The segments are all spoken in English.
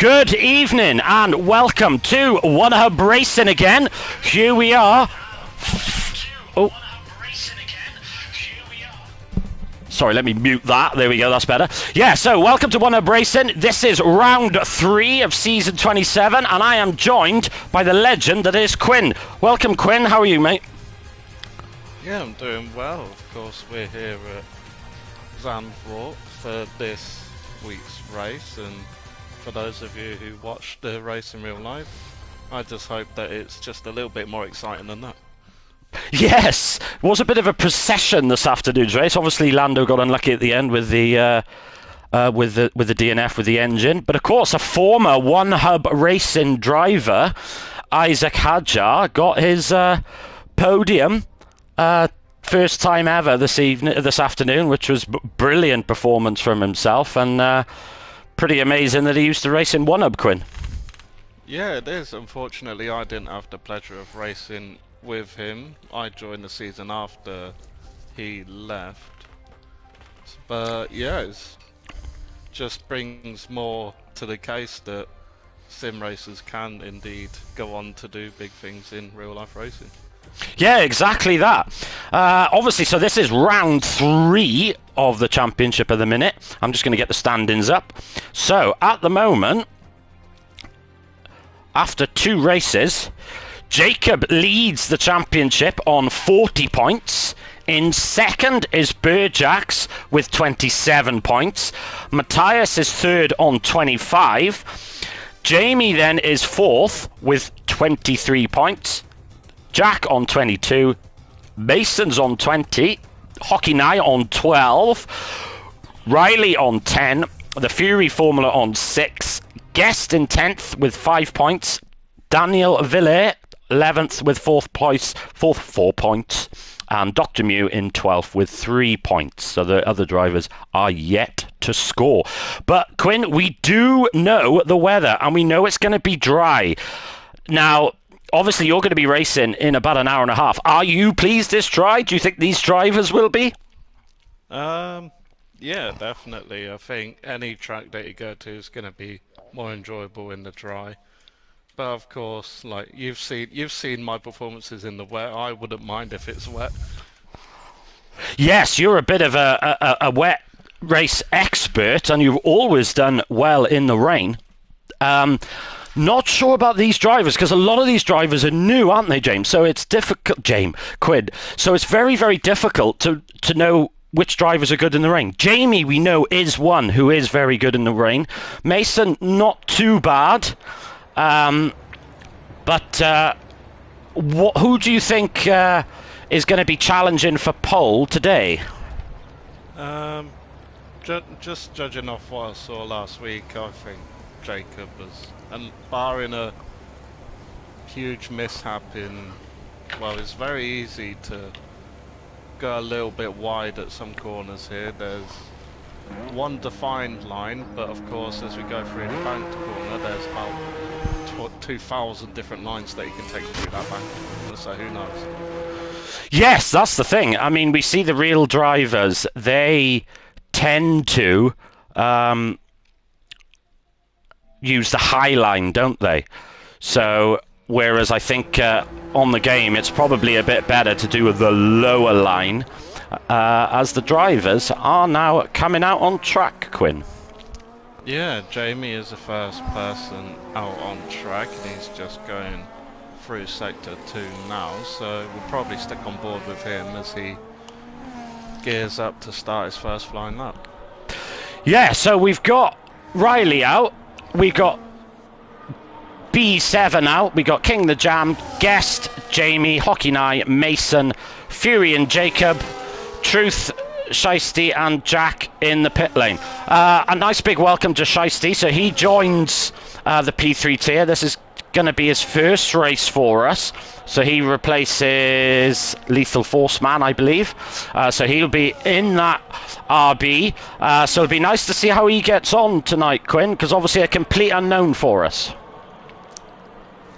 Good evening and welcome to One Hub Racing again. Here we are. Oh. Sorry, let me mute that. There we go, that's better. Yeah, so welcome to One Hub Racing. This is round 3 of season 27, and I am joined by the legend that is Quinn. Welcome, Quinn. How are you, mate? Yeah, I'm doing well. Of course, we're here at Zandvoort for this week's race, and for those of you who watched the race in real life, I just hope that it's just a little bit more exciting than that. Yes, it was a bit of a procession this afternoon's race. Obviously, Lando got unlucky at the end with the DNF with the engine, but of course, a former One Hub Racing driver, Isaac Hadjar, got his podium. First time ever this afternoon, which was brilliant performance from himself, and pretty amazing that he used to race in One Hub, Quinn. Yeah, it is. Unfortunately, I didn't have the pleasure of racing with him. I joined the season after he left. But yeah, it just brings more to the case that sim racers can indeed go on to do big things in real life racing. Yeah, exactly that. Obviously, so this is round 3 of the championship at the minute. I'm just going to get the standings up. So, at the moment, after 2 races, Jacob leads the championship on 40 points. In second is Burjax with 27 points. Matthias is third on 25. Jamie then is fourth with 23 points. Jack on 22, Mason's on 20, Hockey Nye on 12, Riley on 10, the Fury Formula on 6, Guest in 10th with 5 points, Daniel Ville 11th with 4 points, and Dr. Mew in 12th with 3 points. So the other drivers are yet to score. But Quinn, we do know the weather, and we know it's going to be dry. Now, obviously, you're going to be racing in about an hour and a half. Are you pleased it's dry? Do you think these drivers will be? Yeah, definitely. I think any track that you go to is going to be more enjoyable in the dry. But of course, like you've seen my performances in the wet. I wouldn't mind if it's wet. Yes, you're a bit of a wet race expert, and you've always done well in the rain. Not sure about these drivers, because a lot of these drivers are new, aren't they, James? So it's difficult, Quinn. So it's very, very difficult to know which drivers are good in the rain. Jamie, we know, is one who is very good in the rain. Mason, not too bad. But who do you think is going to be challenging for pole today? Just judging off what I saw last week, I think Jacob was, and barring a huge mishap it's very easy to go a little bit wide at some corners here. There's one defined line, but of course as we go through the banked corner, there's about 2,000 different lines that you can take through that banked corner, so who knows? Yes, that's the thing. I mean, we see the real drivers, they tend to use the high line, don't they? So, whereas I think on the game it's probably a bit better to do the lower line, as the drivers are now coming out on track, Quinn. Yeah, Jamie is the first person out on track, and he's just going through sector 2 now, so we'll probably stick on board with him as he gears up to start his first flying lap. Yeah, so we've got Riley out. We got B7 out. We got King the Jam, Guest, Jamie, Hockey Nye, Mason, Fury and Jacob, Truth, Shiesty and Jack in the pit lane. A nice big welcome to Shiesty. So he joins the P3 tier. This is going to be his first race for us. So he replaces Lethal Force Man, I believe. So he'll be in that RB. So it'll be nice to see how he gets on tonight, Quinn, because obviously a complete unknown for us.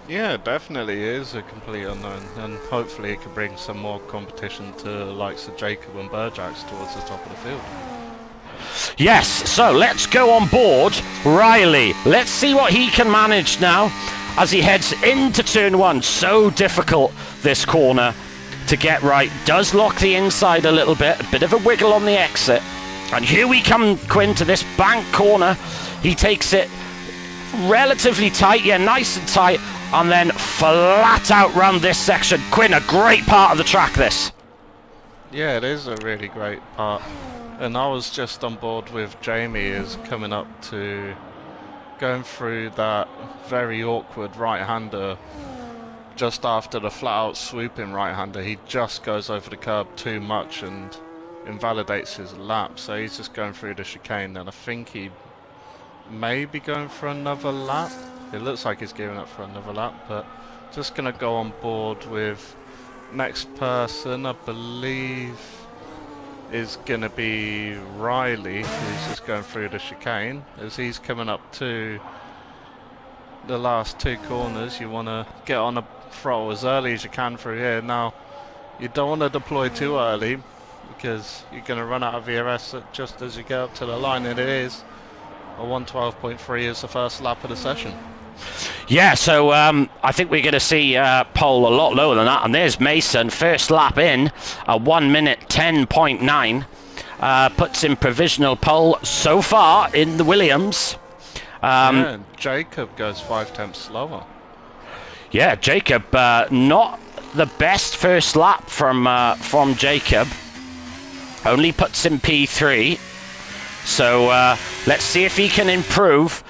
Yeah, definitely is a complete unknown, and hopefully it can bring some more competition to the likes of Jacob and Burjax towards the top of the field. Yes, so let's go on board Riley. Let's see what he can manage now as he heads into turn 1. So difficult, this corner, to get right. Does lock the inside a little bit. A bit of a wiggle on the exit. And here we come, Quinn, to this bank corner. He takes it relatively tight, yeah, nice and tight, and then flat out round this section. Quinn, a great part of the track, this. Yeah, it is a really great part. And I was just on board with Jamie is coming up to going through that very awkward right-hander just after the flat-out swooping right-hander. He just goes over the curb too much and invalidates his lap, so he's just going through the chicane, and I think he may be going for another lap. It looks like he's gearing up for another lap, but just gonna go on board with next person, I believe is gonna be Riley, who's just going through the chicane. As he's coming up to the last 2 corners, you want to get on the throttle as early as you can through here. Now, you don't want to deploy too early because you're going to run out of VRS just as you get up to the line, and it is a 1:12.3 is the first lap of the session. Yeah, so I think we're going to see pole a lot lower than that. And there's Mason, first lap in, a 1 minute 10.9. Puts in provisional pole so far in the Williams. Yeah, Jacob goes 5 tenths slower. Yeah, Jacob, not the best first lap from Jacob. Only puts in P3. So let's see if he can improve.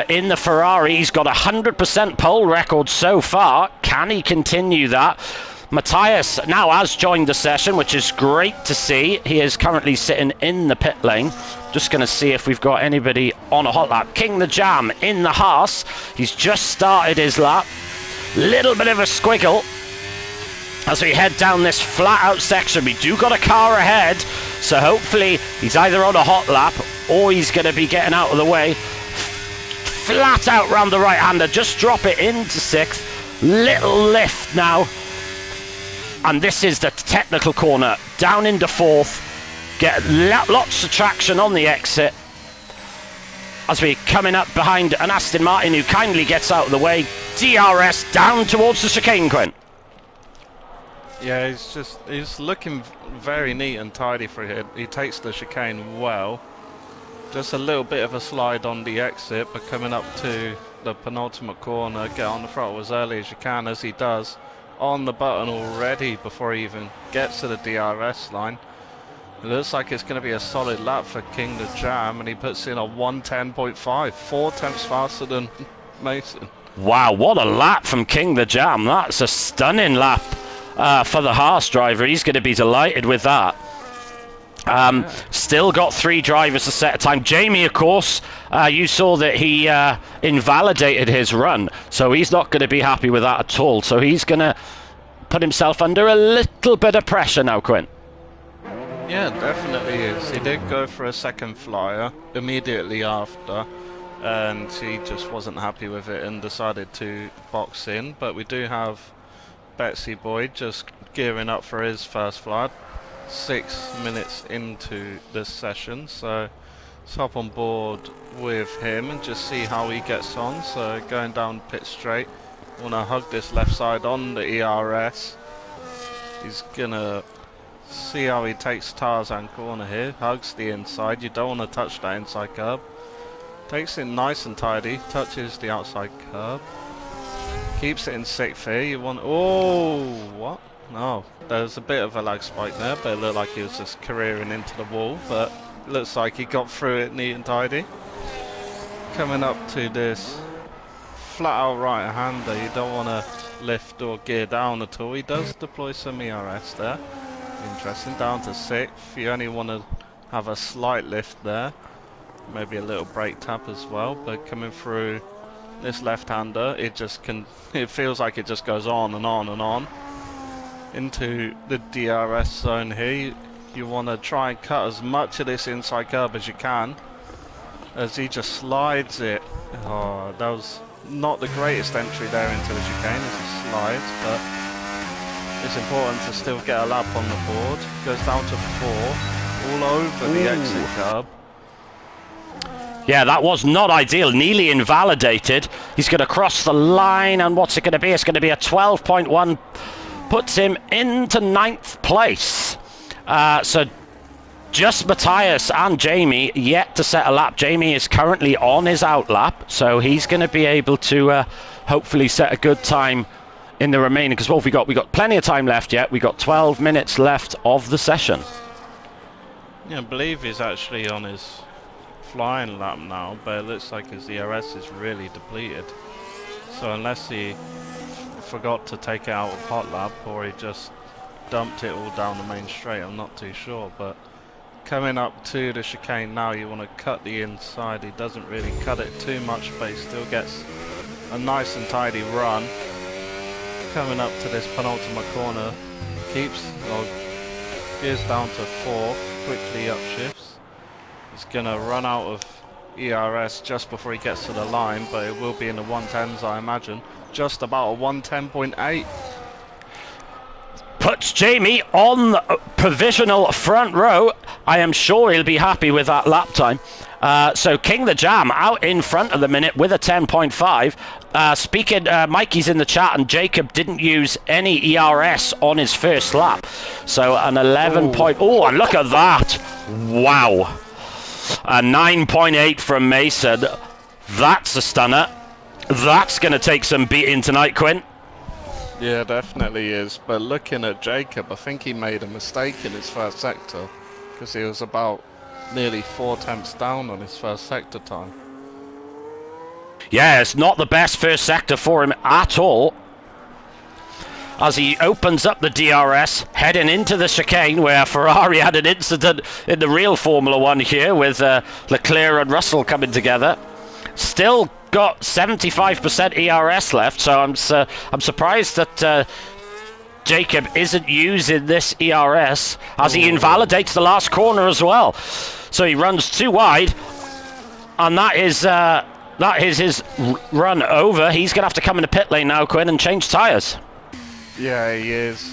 In the Ferrari, he's got a 100% pole record so far. Can he continue that? Matthias now has joined the session, which is great to see. He is currently sitting in the pit lane. Just going to see if we've got anybody on a hot lap. King the Jam in the Haas. He's just started his lap. Little bit of a squiggle as we head down this flat out section. We do got a car ahead, so hopefully he's either on a hot lap or he's going to be getting out of the way. Flat out round the right-hander, just drop it into 6th. Little lift now. And this is the technical corner. Down into 4th. Get lots of traction on the exit. As we're coming up behind an Aston Martin who kindly gets out of the way. DRS down towards the chicane, Quinn. Yeah, he's looking very neat and tidy for here. He takes the chicane well. Just a little bit of a slide on the exit, but coming up to the penultimate corner, get on the throttle as early as you can, as he does. On the button already before he even gets to the DRS line. It looks like it's going to be a solid lap for King the Jam, and he puts in a 1:10.5, 4 tenths faster than Mason. Wow, what a lap from King the Jam. That's a stunning lap for the Haas driver. He's going to be delighted with that. Still got 3 drivers to set a time. Jamie, of course, you saw that he invalidated his run, so he's not going to be happy with that at all. So he's going to put himself under a little bit of pressure now, Quinn. Yeah, definitely is. He did go for a second flyer immediately after, and he just wasn't happy with it and decided to box in. But we do have Betsy Boyd just gearing up for his first flyer. 6 minutes into this session, so let's hop on board with him and just see how he gets on. So going down pit straight, want to hug this left side on the ERS. He's gonna see how he takes Tarzan corner here, hugs the inside. You don't want to touch that inside curb. Takes it nice and tidy, touches the outside curb, keeps it in 6th here. You want, oh, what? No, there's a bit of a lag spike there, but it looked like he was just careering into the wall, but it looks like he got through it neat and tidy. Coming up to this flat out right hander, you don't want to lift or gear down at all. He does deploy some ERS there. Interesting, down to 6th. You only want to have a slight lift there, maybe a little brake tap as well, but coming through this left-hander, it feels like it just goes on and on and on. Into the DRS zone here, you want to try and cut as much of this inside curb as you can, as he just slides it. Oh, that was not the greatest entry there into the chicane as he slides, but it's important to still get a lap on the board. Goes down to 4, all over the exit curb. Yeah, that was not ideal. Nearly invalidated. He's going to cross the line, and what's it going to be? It's going to be a 12.1. Puts him into 9th place. So just Matthias and Jamie yet to set a lap. Jamie is currently on his out lap, so he's going to be able to hopefully set a good time in the remaining. Because what have we got? We got plenty of time left yet. We got 12 minutes left of the session. Yeah, I believe he's actually on his flying lap now, but it looks like his ERS is really depleted. So unless he forgot to take it out of hot lap, or he just dumped it all down the main straight, I'm not too sure. But coming up to the chicane now, you want to cut the inside. He doesn't really cut it too much, but he still gets a nice and tidy run. Coming up to this penultimate corner, gears down to 4th, quickly upshifts. He's gonna run out of ERS just before he gets to the line, but it will be in the 110s, I imagine. Just about a 110.8. Puts Jamie on the provisional front row. I am sure he'll be happy with that lap time. So King the Jam out in front of the minute with a 10.5. Mikey's in the chat, and Jacob didn't use any ERS on his first lap. So an 11 point. Oh, and look at that. Wow. A 9.8 from Mason. That's a stunner. That's going to take some beating tonight, Quinn. Yeah, definitely is. But looking at Jacob, I think he made a mistake in his first sector, because he was about nearly 4 tenths down on his first sector time. Yeah, it's not the best first sector for him at all. As he opens up the DRS, heading into the chicane, where Ferrari had an incident in the real Formula 1 here with Leclerc and Russell coming together. Still got 75% ERS left, so I'm surprised that Jacob isn't using this ERS, as he invalidates the last corner as well. So he runs too wide, and that is his run over. He's going to have to come in the pit lane now, Quinn, and change tyres. Yeah, he is.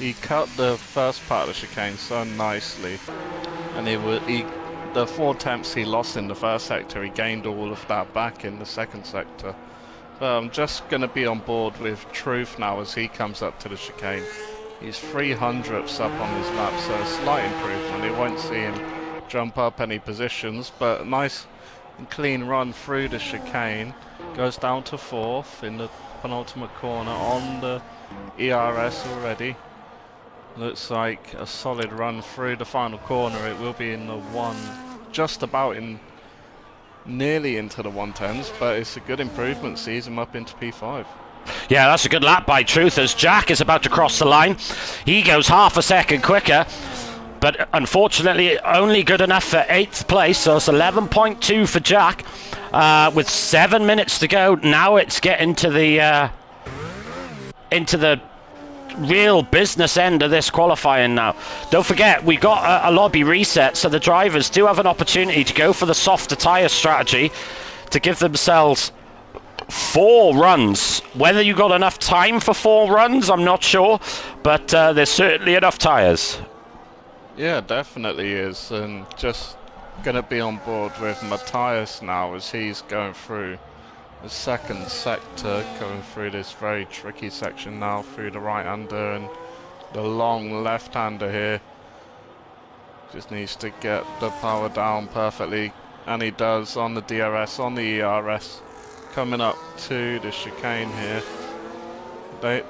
He cut the first part of the chicane so nicely, and the 4 tenths he lost in the first sector, he gained all of that back in the second sector. But I'm just going to be on board with Truth now as he comes up to the chicane. He's 300ths up on his lap, so a slight improvement. You won't see him jump up any positions, but a nice and clean run through the chicane. Goes down to 4th in the penultimate corner on the ERS already. Looks like a solid run through the final corner. It will be in the just about nearly into the 110s, but it's a good improvement. Sees him up into P5. Yeah, that's a good lap by Truth, as Jack is about to cross the line. He goes half a second quicker, but unfortunately only good enough for 8th place, so it's 11.2 for Jack. With 7 minutes to go, now it's getting to the real business end of this qualifying now. Don't forget, we got a lobby reset, so the drivers do have an opportunity to go for the softer tyre strategy to give themselves 4 runs. Whether you got enough time for 4 runs, I'm not sure, but there's certainly enough tyres. Yeah, definitely is, and just gonna be on board with Matthias now as he's going through the second sector, going through this very tricky section now through the right-hander and the long left-hander here. Just needs to get the power down perfectly, and he does on the DRS, on the ERS. Coming up to the chicane here.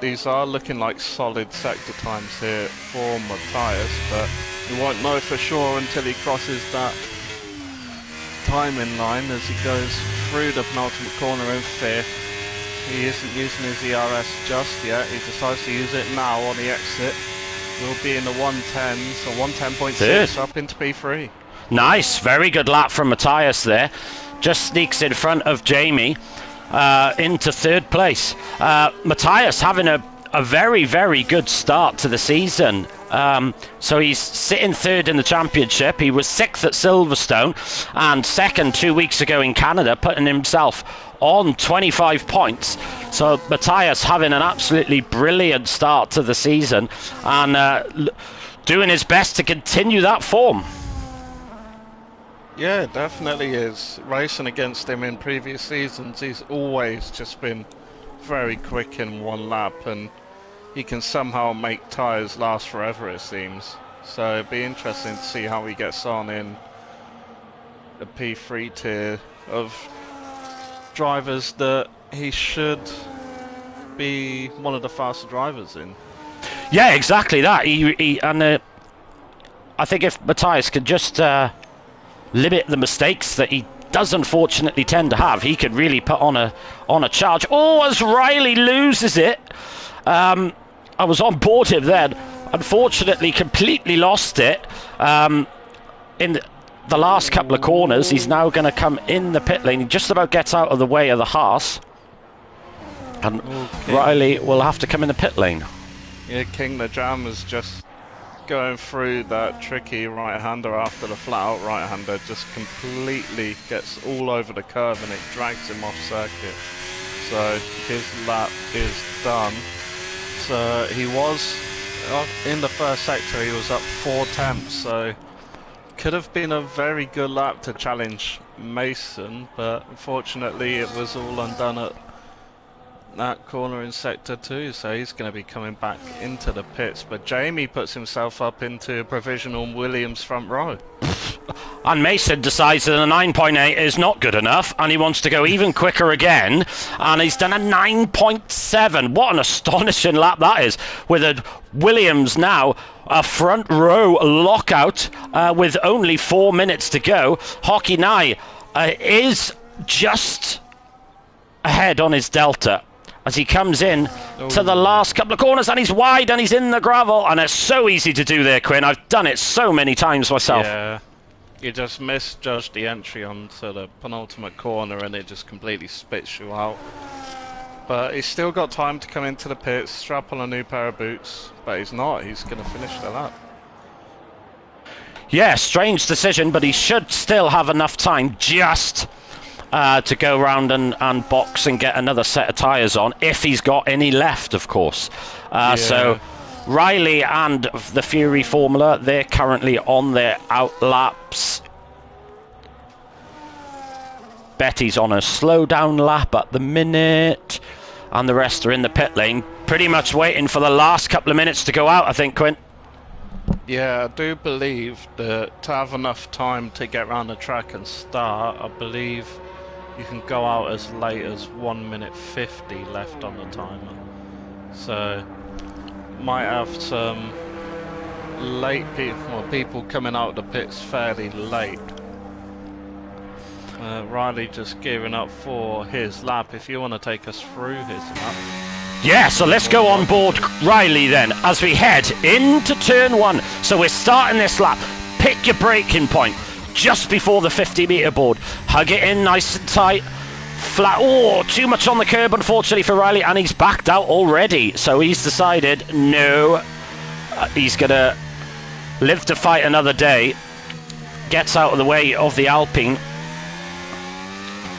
These are looking like solid sector times here for Matthias, but you won't know for sure until he crosses that timing line as he goes through the penultimate corner in 5th. He isn't using his ERS just yet. He decides to use it now on the exit. We'll be in the 110s, so 110.6 up into P3. Nice, very good lap from Matthias there. Just sneaks in front of Jamie into 3rd place. Matthias having a very, very good start to the season. So he's sitting 3rd in the championship. He was 6th at Silverstone and 2nd 2 weeks ago in Canada, putting himself on 25 points. So Matthias having an absolutely brilliant start to the season and doing his best to continue that form. Yeah, it definitely is. Racing against him in previous seasons, he's always just been very quick in one lap, and he can somehow make tyres last forever, it seems. So it'd be interesting to see how he gets on in a P3 tier of drivers that he should be one of the faster drivers in. Yeah, exactly that. I think if Matthias could just limit the mistakes that he does unfortunately tend to have, he could really put on a charge. Oh, as Riley loses it. I was on board him then. Unfortunately, completely lost it. In the last couple of corners, he's now going to come in the pit lane. He just about gets out of the way of the Haas. And okay. Riley will have to come in the pit lane. Yeah, King the Jam is just going through that tricky right-hander after the flat-out right-hander. Just completely gets all over the curve and it drags him off circuit. So his lap is done. So he was in the first sector, he was up 4 tenths, so could have been a very good lap to challenge Mason, but unfortunately it was all undone at that corner in sector 2, so he's going to be coming back into the pits. But Jamie puts himself up into a provisional Williams front row. And Mason decides that a 9.8 is not good enough, and he wants to go even quicker again, and he's done a 9.7. What an astonishing lap that is, with a Williams now a front row lockout with only 4 minutes to go. Hockey Nye is just ahead on his Delta as he comes in to the last couple of corners, and he's wide and he's in the gravel, and it's so easy to do there, Quinn. I've done it so many times myself. Yeah. You just misjudged the entry onto the penultimate corner and it just completely spits you out. But he's still got time to come into the pits, strap on a new pair of boots, but he's not. He's going to finish the lap. Yeah, strange decision, but he should still have enough time just to go round and box and get another set of tyres on, if he's got any left, of course. Yeah. So Riley and the Fury Formula, they're currently on their out laps. Betty's on a slow down lap at the minute, and the rest are in the pit lane, pretty much waiting for the last couple of minutes to go out, I think, Quint. Yeah, I do believe that to have enough time to get around the track and start, I believe you can go out as late as 1 minute 50 left on the timer. So might have some late people coming out of the pits fairly late. Riley just gearing up for his lap. If you want to take us through his lap. Yeah, so let's go on board Riley then as we head into turn 1. So we're starting this lap. Pick your braking point just before the 50-metre board. Hug it in nice and tight. Flat. Oh, too much on the curb, unfortunately, for Riley, and he's backed out already. So he's decided, no, he's going to live to fight another day. Gets out of the way of the Alpine,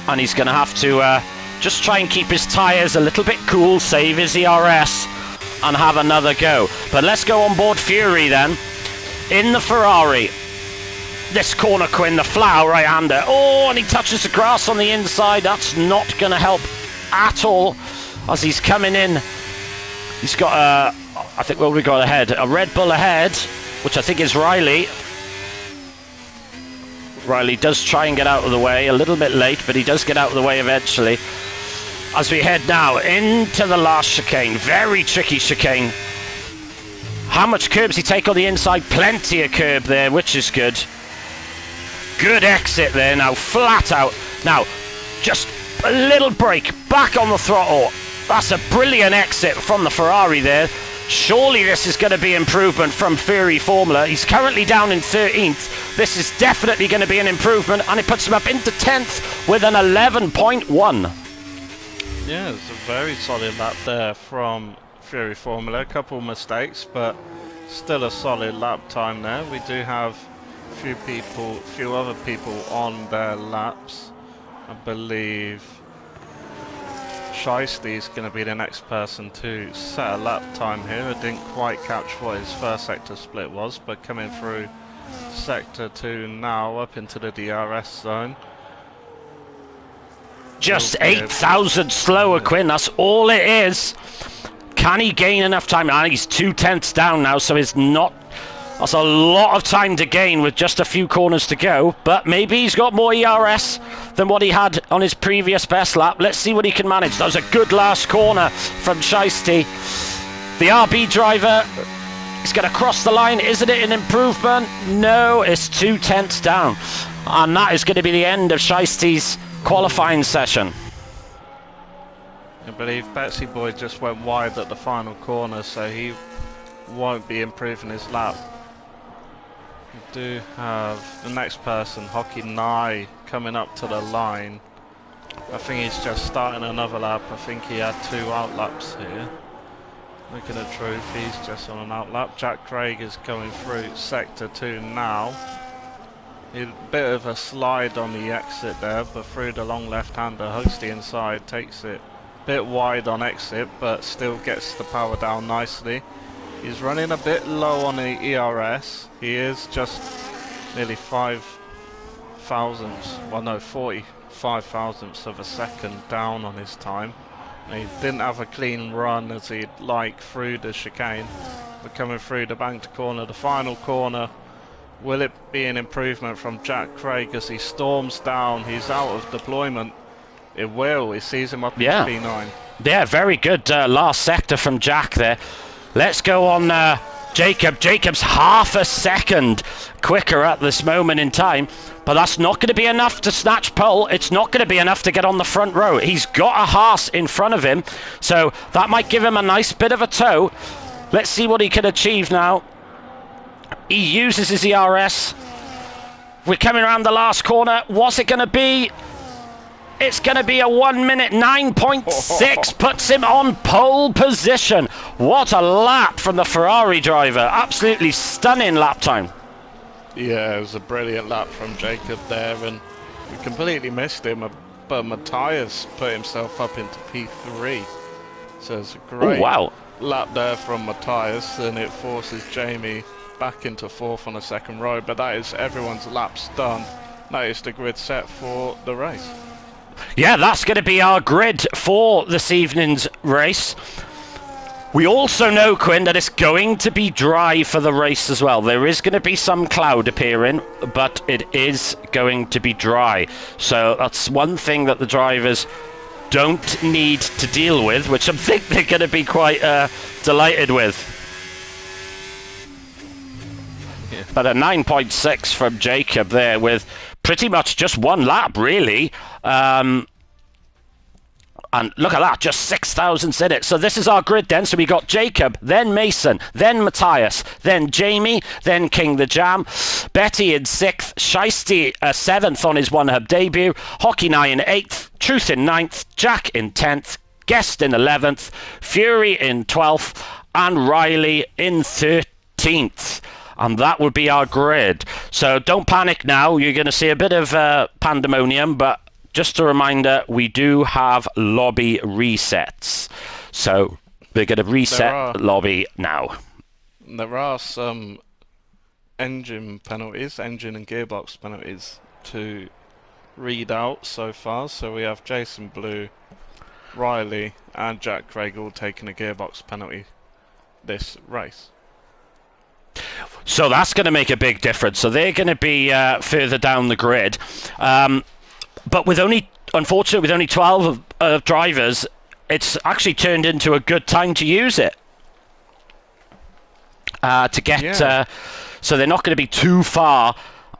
and he's going to have to just try and keep his tyres a little bit cool, save his ERS, and have another go. But let's go on board Fury then, in the Ferrari. This corner, Quinn, the flat right-hander. Oh, and he touches the grass on the inside. That's not going to help at all as he's coming in. He's got I think what we got ahead, a Red Bull ahead, which I think is Riley. Riley does try and get out of the way, a little bit late, but he does get out of the way eventually. As we head now into the last chicane, very tricky chicane. How much curbs he take on the inside? Plenty of curb there, which is good. Good exit there now, flat out. Now, just a little brake, back on the throttle. That's a brilliant exit from the Ferrari there. Surely this is going to be improvement from Fury Formula. He's currently down in 13th. This is definitely going to be an improvement, and it puts him up into 10th with an 11.1. Yeah, it's a very solid lap there from Fury Formula. A couple mistakes, but still a solid lap time there. We do have a few other people on their laps. I believe Shiesty's going to be the next person to set a lap time here. I didn't quite catch what his first sector split was, but coming through sector 2 now up into the DRS zone. Just 8,000 slower, Quinn. That's all it is. Can he gain enough time? And he's 2/10 down now, so it's not... That's a lot of time to gain with just a few corners to go. But maybe he's got more ERS than what he had on his previous best lap. Let's see what he can manage. That was a good last corner from Shiesty. The RB driver is going to cross the line. Isn't it an improvement? No, it's 2/10 down. And that is going to be the end of Shiesty's qualifying session. I believe Betsy Boy just went wide at the final corner, so he won't be improving his lap. We do have the next person, Hockey Nye, coming up to the line. I think he's just starting another lap. I think he had 2 out laps here. Looking at truth, he's just on an out lap. Jack Craig is going through sector 2 now. A bit of a slide on the exit there, but through the long left-hander, hugs the inside, takes it a bit wide on exit, but still gets the power down nicely. He's running a bit low on the ERS. He is just nearly 5 thousandths, well no, 45 thousandths of a second down on his time. And he didn't have a clean run as he'd like through the chicane. But coming through the banked corner, the final corner, will it be an improvement from Jack Craig as he storms down? He's out of deployment. It will. He sees him up in P9. Yeah, very good last sector from Jack there. Let's go on Jacob. Jacob's half a second quicker at this moment in time, but that's not going to be enough to snatch pole. It's not going to be enough to get on the front row. He's got a Haas in front of him, so that might give him a nice bit of a tow. Let's see what he can achieve now. He uses his ERS. We're coming around the last corner. What's it going to be? It's going to be a 1 minute 9.6, puts him on pole position. What a lap from the Ferrari driver. Absolutely stunning lap time. Yeah, it was a brilliant lap from Jacob there, and we completely missed him, but Matthias put himself up into P3. So it's a great lap there from Matthias, and it forces Jamie back into 4th on the second row, but that is everyone's laps done. That is the grid set for the race. Yeah, that's going to be our grid for this evening's race. We also know, Quinn, that it's going to be dry for the race as well. There is going to be some cloud appearing, but it is going to be dry. So that's one thing that the drivers don't need to deal with, which I think they're going to be quite delighted with. Yeah. But a 9.6 from Jacob there with pretty much just one lap, really. And look at that, just 6 thousandths in it. So this is our grid then. So we got Jacob, then Mason, then Matthias, then Jamie, then King the Jam, Betty in 6th, Shiesty 7th on his one-hub debut, Hockey Nye in 8th, Truth in 9th, Jack in 10th, Guest in 11th, Fury in 12th, and Riley in 13th. And that would be our grid. So don't panic now. You're going to see a bit of pandemonium, but just a reminder, we do have lobby resets. So we're going to reset lobby now. There are some engine penalties, engine and gearbox penalties to read out so far. So we have Jason Blue, Riley, and Jack Craig all taking a gearbox penalty this race. So that's going to make a big difference. So they're going to be further down the grid. But with only, unfortunately, with only 12 drivers, it's actually turned into a good time to use it. To get, so they're not going to be too far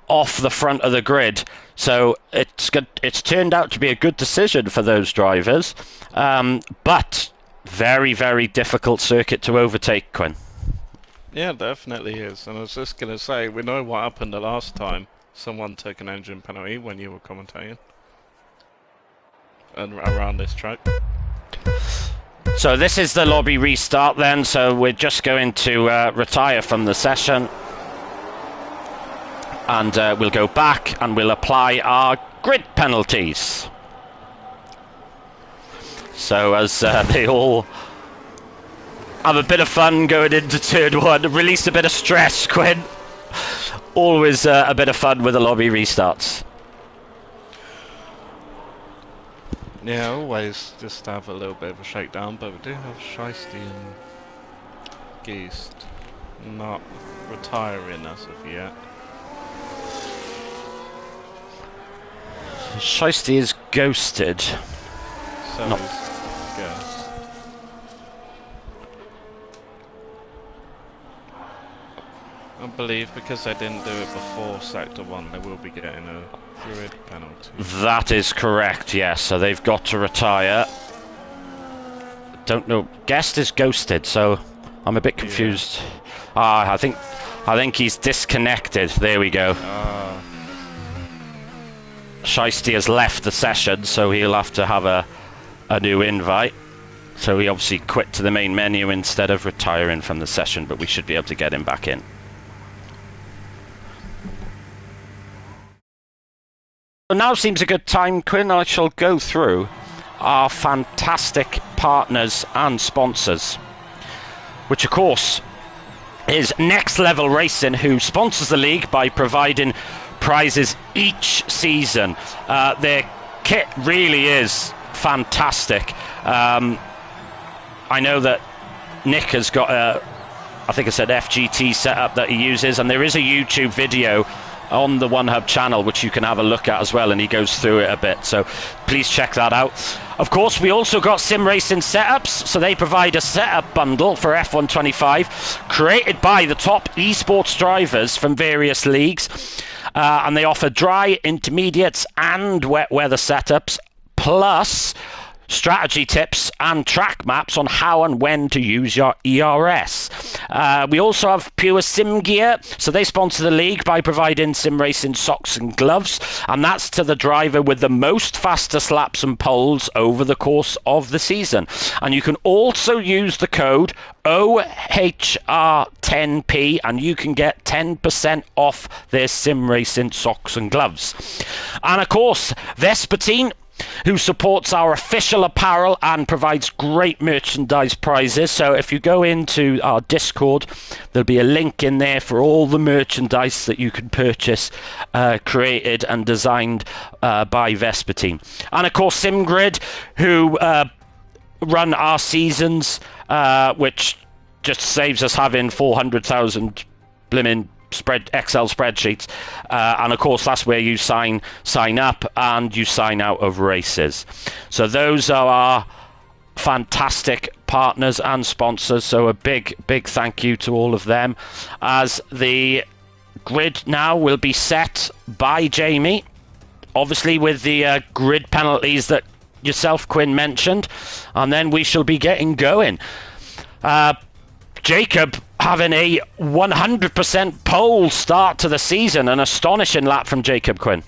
off the front of the grid. So it's turned out to be a good decision for those drivers. But very, very difficult circuit to overtake, Quinn. Yeah, definitely is. And I was just going to say, we know what happened the last time someone took an engine penalty when you were commentating and around this track. So this is the lobby restart then. So we're just going to retire from the session. And we'll go back and we'll apply our grid penalties. So as they all have a bit of fun going into turn 1, release a bit of stress, Quinn. Always a bit of fun with the lobby restarts. Yeah, always just have a little bit of a shakedown, but we do have Shiesty and Geist not retiring as of yet. Shiesty is ghosted. So No. is Ghost. I believe because they didn't do it before Sector 1, they will be getting a Druid penalty. That is correct, yes. So they've got to retire. Don't know. Guest is ghosted, so I'm a bit confused. I think he's disconnected. There we go. Shiesty has left the session, so he'll have to have a new invite. So he obviously quit to the main menu instead of retiring from the session, but we should be able to get him back in. So now seems a good time, Quinn. I shall go through our fantastic partners and sponsors, which of course is Next Level Racing, who sponsors the league by providing prizes each season. Their kit really is fantastic. I know that Nick has got I think it's an FGT setup that he uses, and there is a YouTube video on the One Hub channel which you can have a look at as well, and he goes through it a bit, so please check that out. Of course, we also got Sim Racing Setups, so they provide a setup bundle for F125 created by the top esports drivers from various leagues, and they offer dry, intermediates and wet weather setups, plus strategy tips and track maps on how and when to use your ERS. We also have Pure Sim Gear, so they sponsor the league by providing sim racing socks and gloves, and that's to the driver with the most fastest laps and poles over the course of the season. And you can also use the code OHR10P and you can get 10% off their sim racing socks and gloves. And of course, Vespertine, who supports our official apparel and provides great merchandise prizes. So if you go into our Discord, there'll be a link in there for all the merchandise that you can purchase, created and designed by Vespertine. And of course, SimGrid, who run our seasons, which just saves us having 400,000 blimmin' Excel spreadsheets, and of course that's where you sign up and you sign out of races. So those are our fantastic partners and sponsors, so a big thank you to all of them. As the grid now will be set by Jamie, obviously with the grid penalties that yourself, Quinn, mentioned, and then we shall be getting going. Jacob having a 100% pole start to the season. An astonishing lap from Jacob, Quinn.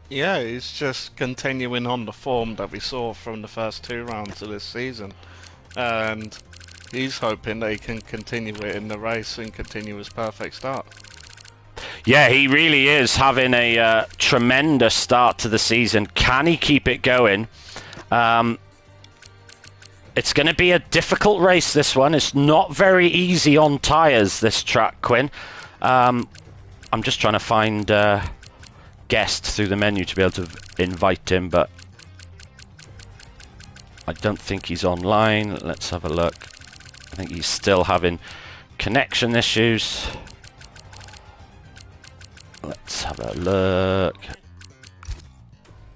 Yeah, it's just continuing on the form that we saw from the first 2 rounds of this season. And he's hoping they can continue it in the race and continue his perfect start. Yeah, he really is having a tremendous start to the season. Can he keep it going? It's going to be a difficult race, this one. It's not very easy on tyres, this track, Quinn. I'm just trying to find guest through the menu to be able to invite him, but I don't think he's online. Let's have a look. I think he's still having connection issues. Let's have a look.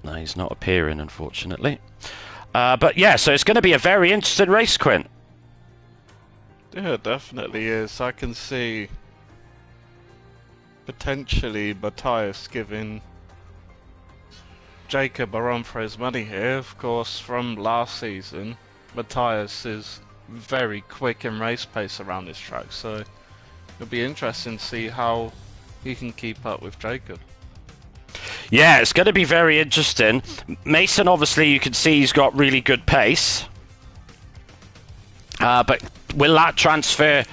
No, he's not appearing, unfortunately. But yeah, so it's going to be a very interesting race, Quinn. Yeah, it definitely is. I can see potentially Matthias giving Jacob a run for his money here. Of course, from last season, Matthias is very quick in race pace around this track, so it'll be interesting to see how he can keep up with Jacob. Yeah, it's going to be very interesting. Mason, obviously, you can see he's got really good pace. But will that transfer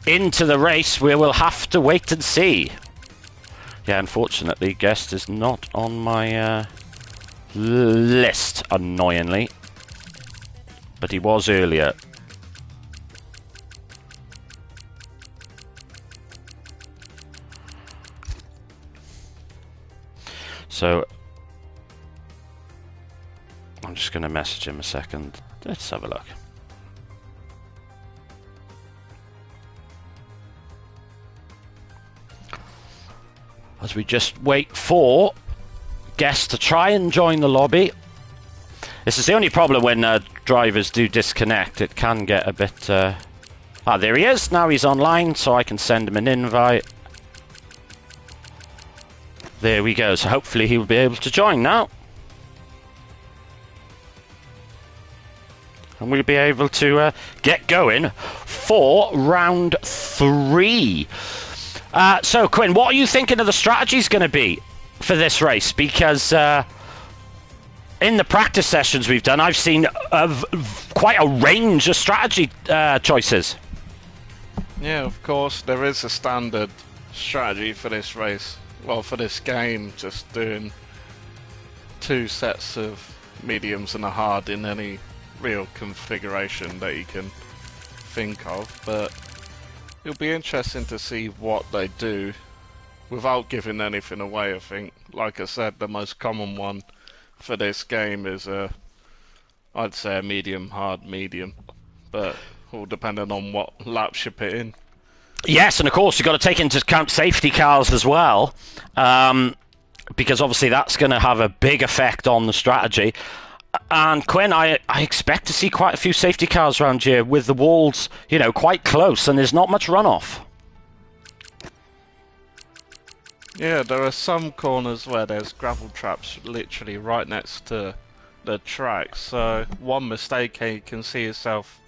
into the race? We will have to wait and see. Yeah, unfortunately, guest is not on my list, annoyingly. But he was earlier. So I'm just going to message him a second. Let's have a look. As we just wait for guests to try and join the lobby. This is the only problem when drivers do disconnect. It can get a bit... there he is. Now he's online, so I can send him an invite. There we go. So hopefully he'll be able to join now. And we'll be able to get going for round 3. So, Quinn, what are you thinking of the strategy's going to be for this race? Because in the practice sessions we've done, I've seen quite a range of strategy choices. Yeah, of course, there is a standard strategy for this race. Well, for this game, just doing 2 sets of mediums and a hard in any real configuration that you can think of, but it'll be interesting to see what they do without giving anything away. I think, like I said, the most common one for this game is I'd say a medium, hard, medium, but all depending on what laps you put in. Yes, and of course you've got to take into account safety cars as well, because obviously that's going to have a big effect on the strategy. And Quinn, I expect to see quite a few safety cars around here with the walls, you know, quite close, and there's not much runoff. Yeah, there are some corners where there's gravel traps literally right next to the track, so one mistake and you can see yourself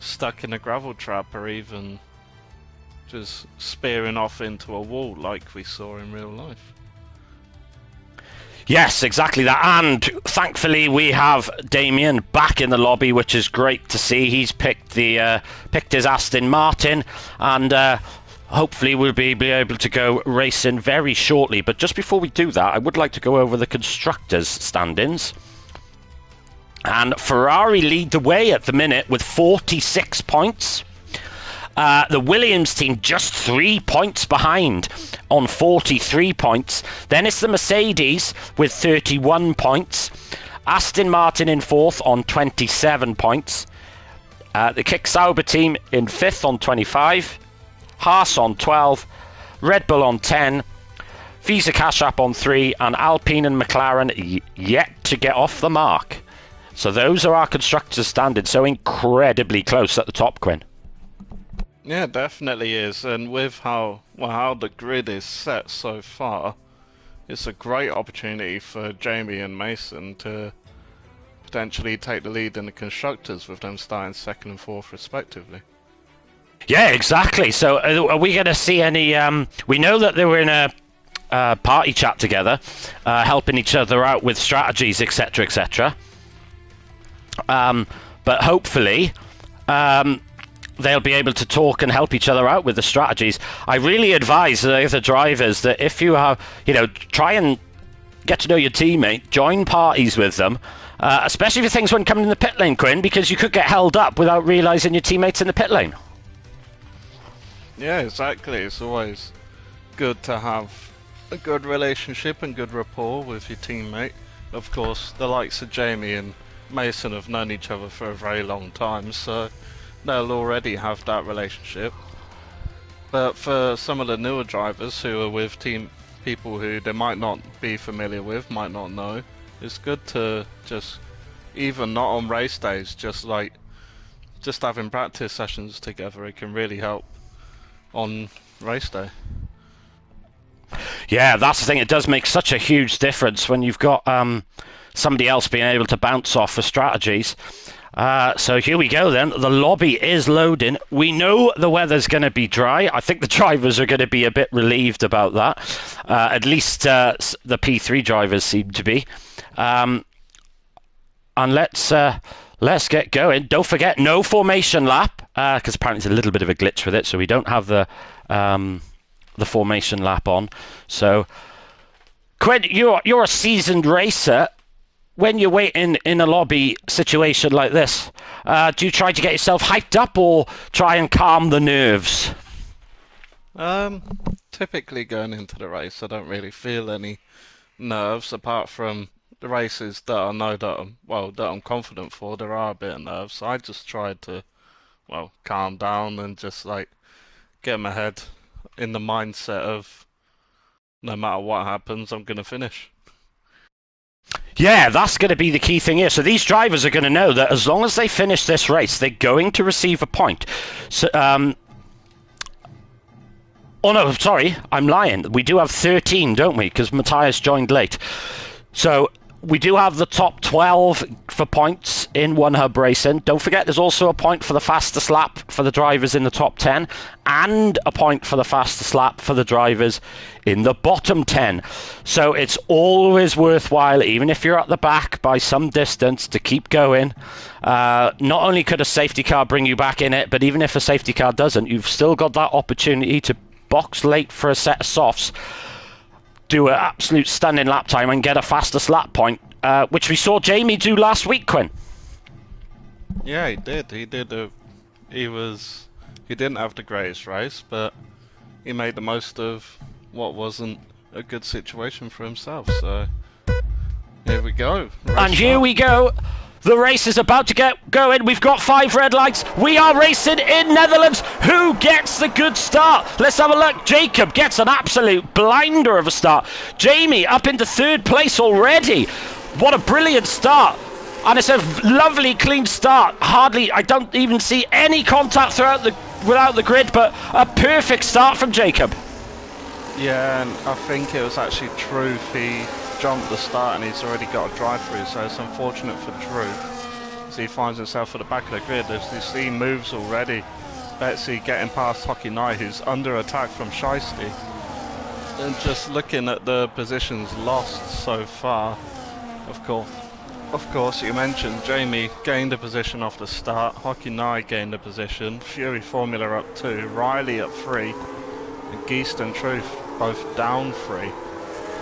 stuck in a gravel trap or even just spearing off into a wall like we saw in real life. Yes, exactly that. And thankfully we have Damien back in the lobby, which is great to see. He's picked his Aston Martin, and hopefully we'll be able to go racing very shortly. But just before we do that, I would like to go over the constructors' stand-ins. And Ferrari lead the way at the minute with 46 points. The Williams team just 3 points behind on 43 points. Then it's the Mercedes with 31 points. Aston Martin in 4th on 27 points. The Kick Sauber team in 5th on 25. Haas on 12. Red Bull on 10. Visa Cash App on 3. And Alpine and McLaren yet to get off the mark. So those are our constructors standing. So incredibly close at the top, Quinn. Yeah, definitely is, and with how the grid is set so far, it's a great opportunity for Jamie and Mason to potentially take the lead in the constructors with them starting 2nd and 4th respectively. Yeah, exactly. So are we going to see any... we know that they were in a party chat together, helping each other out with strategies, etc., etc. But hopefully... they'll be able to talk and help each other out with the strategies. I really advise the other drivers that if you have, try and get to know your teammate, join parties with them, especially for things when coming in the pit lane, Quinn, because you could get held up without realising your teammate's in the pit lane. Yeah, exactly. It's always good to have a good relationship and good rapport with your teammate. Of course, the likes of Jamie and Mason have known each other for a very long time, so they'll already have that relationship. But for some of the newer drivers who are with people who they might not be familiar with, might not know, it's good to just, even not on race days, just having practice sessions together, it can really help on race day. Yeah, that's the thing. It does make such a huge difference when you've got somebody else being able to bounce off for strategies. So here we go then. The lobby is loading. We know the weather's going to be dry. I think the drivers are going to be a bit relieved about that. At least the P3 drivers seem to be. And let's get going. Don't forget, no formation lap, because apparently there's a little bit of a glitch with it, so we don't have the formation lap on. So Quinn, you're a seasoned racer. When you're waiting in a lobby situation like this, do you try to get yourself hyped up or try and calm the nerves? Typically going into the race, I don't really feel any nerves apart from the races that I know that I'm confident for. There are a bit of nerves, so I just try to, calm down and just like get my head in the mindset of no matter what happens, I'm gonna finish. Yeah, that's going to be the key thing here. So these drivers are going to know that as long as they finish this race, they're going to receive a point. So, oh no, sorry, I'm lying. We do have 13, don't we? Because Matthias joined late. So we do have the top 12 for points in one hub racing. Don't forget, there's also a point for the fastest lap for the drivers in the top 10, and a point for the fastest lap for the drivers in the bottom 10. So it's always worthwhile, even if you're at the back by some distance, to keep going. Not only could a safety car bring you back in it, but even if a safety car doesn't, you've still got that opportunity to box late for a set of softs, do an absolute stunning lap time and get a fastest lap point, which we saw Jamie do last week, Quinn. Yeah, he did. He didn't have the greatest race, but he made the most of what wasn't a good situation for himself. So here we go. And here we go. The race is about to get going. We've got 5 red lights. We are racing in Netherlands. Who gets the good start? Let's have a look. Jacob gets an absolute blinder of a start. Jamie up into 3rd place already. What a brilliant start. And it's a lovely clean start. I don't even see any contact without the grid, but a perfect start from Jacob. Yeah, and I think it was actually Truth. He jumped the start and he's already got a drive through, so it's unfortunate for Truth as he finds himself at the back of the grid. There's these C moves already. Betsy getting past Hockey Knight, who's under attack from Shiesty. And just looking at the positions lost so far, of course, you mentioned Jamie gained a position off the start, Hockey Knight gained a position, Fury Formula up 2, Riley up 3, and Geist and Truth both down 3.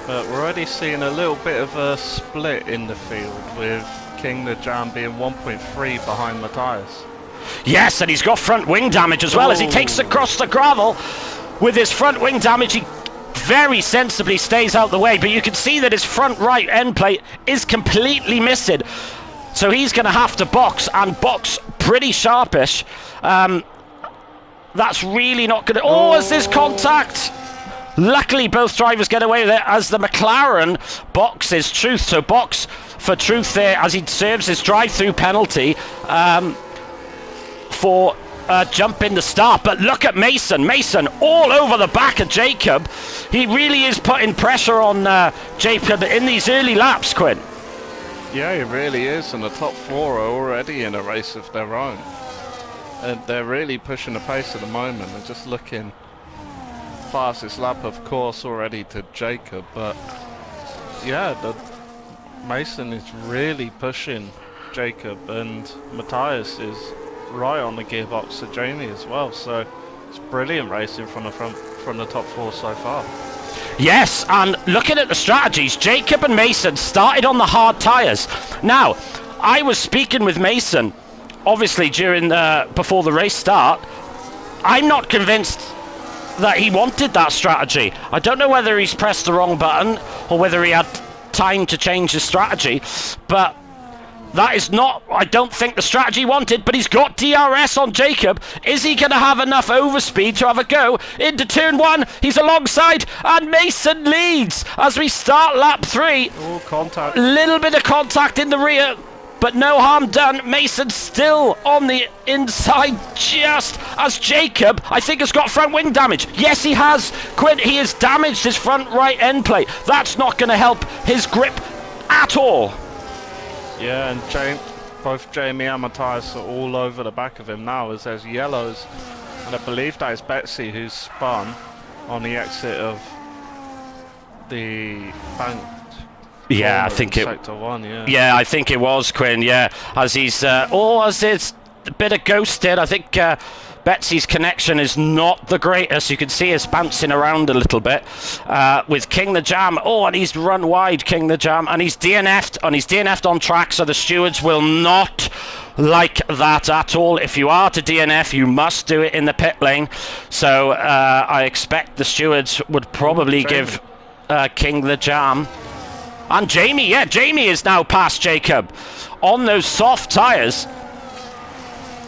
But we're already seeing a little bit of a split in the field, with King the Jam being 1.3 behind Matthias. Yes, and he's got front wing damage as well. As he takes across the gravel with his front wing damage. He very sensibly stays out the way, but you can see that his front right end plate is completely missing. So he's going to have to box, and box pretty sharpish. That's really not going to... Oh, is this contact? Luckily, both drivers get away with it as the McLaren boxes Truth. So box for Truth there as he serves his drive-through penalty for jump in the start. But look at Mason. Mason all over the back of Jacob. He really is putting pressure on Jacob in these early laps, Quinn. Yeah, he really is. And the top 4 are already in a race of their own. And they're really pushing the pace at the moment. They're just looking... fastest lap, of course, already to Jacob, but yeah, Mason is really pushing Jacob, and Matthias is right on the gearbox to Jamie as well. So it's brilliant racing from the top 4 so far. Yes, and looking at the strategies, Jacob and Mason started on the hard tyres. Now, I was speaking with Mason, obviously before the race start. I'm not convinced that he wanted that strategy. I don't know whether he's pressed the wrong button or whether he had time to change his strategy, but that is not, I don't think, the strategy wanted. But he's got DRS on Jacob. Is he going to have enough overspeed to have a go into turn 1? He's alongside, and Mason leads as we start lap 3. Oh, contact. Little bit of contact in the rear, but no harm done. Mason still on the inside, just as Jacob, I think, has got front wing damage. Yes, he has. Quinn, he has damaged his front right end plate. That's not going to help his grip at all. Yeah, and both Jamie and Matthias are all over the back of him now as there's yellows. And I believe that is Betsy who's spun on the exit of the bank. Yeah, I think Sector 1, yeah. Yeah, I think it was, Quinn, yeah. As he's... as it's a bit of ghosted, I think Betsy's connection is not the greatest. You can see us bouncing around a little bit with King the Jam. Oh, and he's run wide, King the Jam, and he's DNF'd, on track, so the stewards will not like that at all. If you are to DNF, you must do it in the pit lane. So I expect the stewards would probably give King the Jam. And Jamie is now past Jacob on those soft tyres.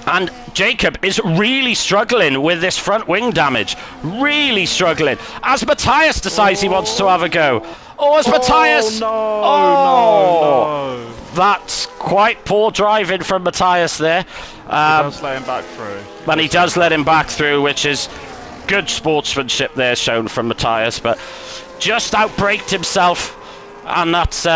And Jacob is really struggling with this front wing damage. Really struggling. As Matthias decides he wants to have a go. Oh, as Matthias... No. That's quite poor driving from Matthias there. He does let him back through. And he does let him back through, which is good sportsmanship there shown from Matthias. But just outbraked himself. And that's...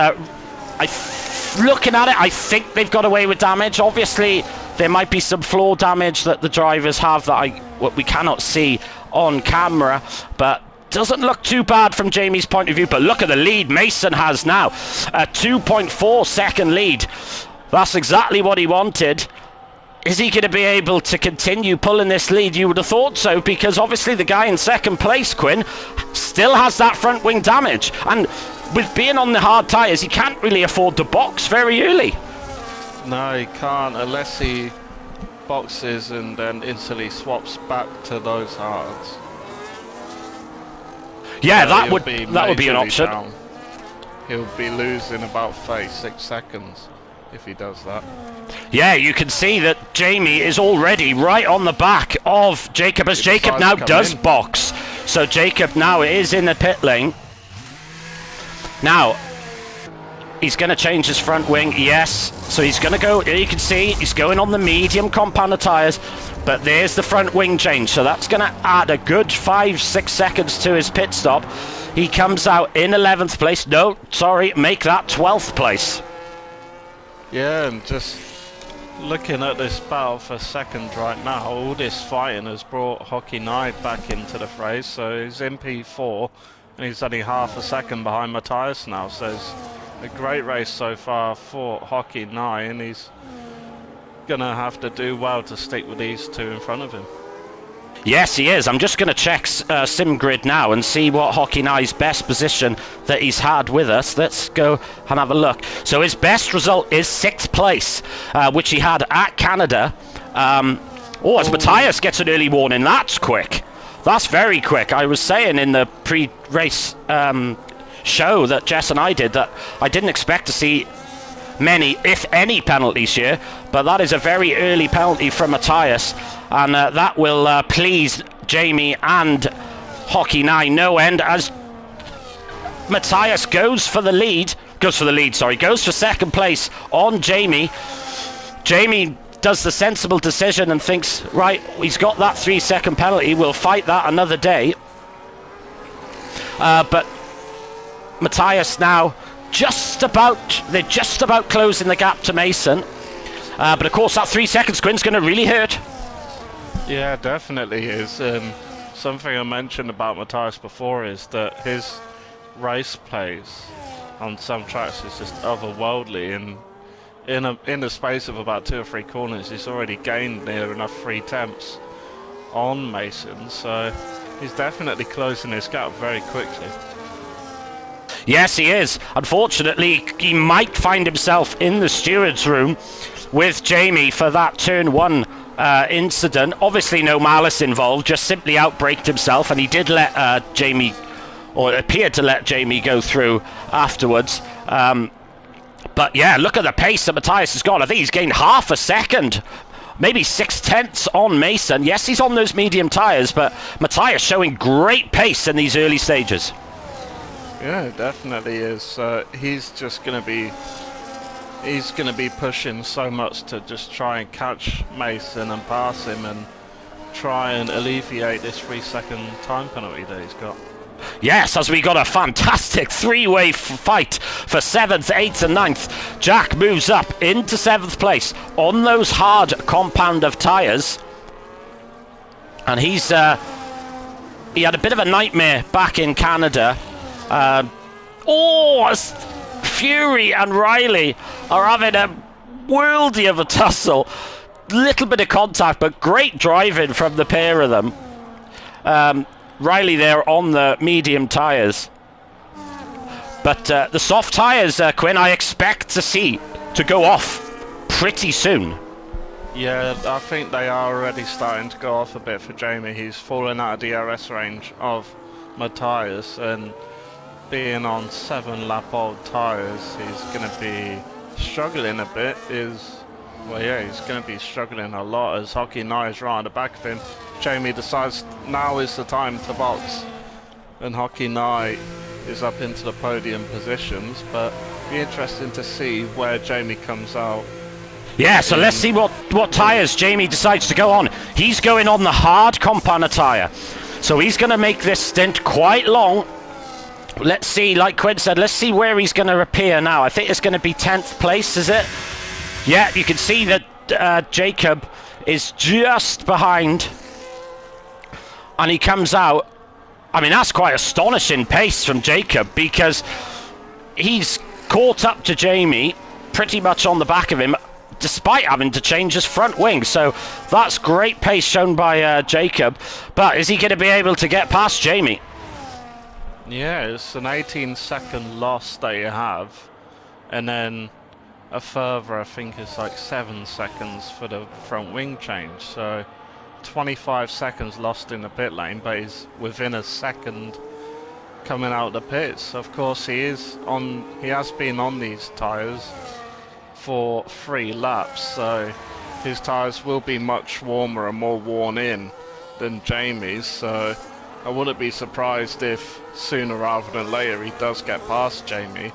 looking at it, I think they've got away with damage. Obviously, there might be some floor damage that the drivers have that we cannot see on camera, but doesn't look too bad from Jamie's point of view. But look at the lead Mason has now, a 2.4 second lead. That's exactly what he wanted. Is he going to be able to continue pulling this lead? You would have thought so, because obviously the guy in second place, Quinn, still has that front wing damage, and with being on the hard tyres, he can't really afford to box very early. No, he can't, unless he boxes and then instantly swaps back to those hards. Yeah, so that would be an option. Down. He'll be losing about 36 seconds if he does that. Yeah, you can see that Jamie is already right on the back of Jacob, as Jacob now does box. So Jacob now is in the pit lane. Now, he's going to change his front wing, yes. So he's going to go, you can see, he's going on the medium compound tyres. But there's the front wing change. So that's going to add a good 5-6 seconds to his pit stop. He comes out in 11th place. No, sorry, make that 12th place. Yeah, and just looking at this battle for second right now, all this fighting has brought Hockey Knight back into the fray. So he's in P4. And he's only half a second behind Matthias now, so it's a great race so far for Hockey 9, and he's going to have to do well to stick with these two in front of him. Yes, he is. I'm just going to check SimGrid now and see what Hockey 9's best position that he's had with us. Let's go and have a look. So his best result is 6th place, which he had at Canada. As Matthias gets an early warning, that's quick. That's very quick. I was saying in the pre-race show that Jess and I did that I didn't expect to see many, if any, penalties here, but that is a very early penalty from Matthias, and that will please Jamie and Hockey 9 no end, as Matthias goes for second place on Jamie. Jamie does the sensible decision and thinks, right, he's got that 3-second penalty, we'll fight that another day. But Matthias now they're just about closing the gap to Mason. But of course that 3 seconds, Quinn's going to really hurt. Yeah, definitely is. Something I mentioned about Matthias before is that his race plays on some tracks is just otherworldly, and in the space of about 2 or 3 corners, he's already gained near enough free temps on Mason, so he's definitely closing his gap very quickly. Yes, he is. Unfortunately, he might find himself in the steward's room with Jamie for that turn 1 incident. Obviously, no malice involved, just simply outbraked himself, and he did let Jamie, or appeared to let Jamie go through afterwards. But yeah, look at the pace that Matthias has got. I think he's gained half a second, maybe 6/10 on Mason. Yes, he's on those medium tyres, but Matthias showing great pace in these early stages. Yeah, definitely is. He's just going to be pushing so much to just try and catch Mason and pass him and try and alleviate this 3-second time penalty that he's got. Yes, as we got a fantastic 3-way fight for 7th, 8th and 9th. Jack moves up into 7th place on those hard compound of tyres. And he had a bit of a nightmare back in Canada. Fury and Riley are having a worldie of a tussle. little bit of contact, but great driving from the pair of them. Riley there on the medium tyres. But the soft tyres, Quinn, I expect to see to go off pretty soon. Yeah, I think they are already starting to go off a bit for Jamie. He's fallen out of DRS range of Matthias, and being on 7-lap-old tyres, he's going to be struggling a bit. He's going to be struggling a lot as Hockey Knight is right on the back of him. Jamie decides now is the time to box, and Hockey Knight is up into the podium positions, but be interesting to see where Jamie comes out. Yeah, so let's see what tyres Jamie decides to go on. He's going on the hard compounder tyre, so he's going to make this stint quite long. Let's see, like Quinn said, let's see where he's going to appear now. I think it's going to be 10th place, is it? Yeah, you can see that Jacob is just behind, and he comes out. I mean, that's quite astonishing pace from Jacob, because he's caught up to Jamie pretty much on the back of him, despite having to change his front wing. So that's great pace shown by Jacob. But is he going to be able to get past Jamie? Yeah, it's an 18-second loss that you have, and then a further, I think it's like 7 seconds for the front wing change. So 25 seconds lost in the pit lane, but he's within a second coming out of the pits. Of course, he has been on these tyres for 3 laps, so his tyres will be much warmer and more worn in than Jamie's, so I wouldn't be surprised if sooner rather than later he does get past Jamie.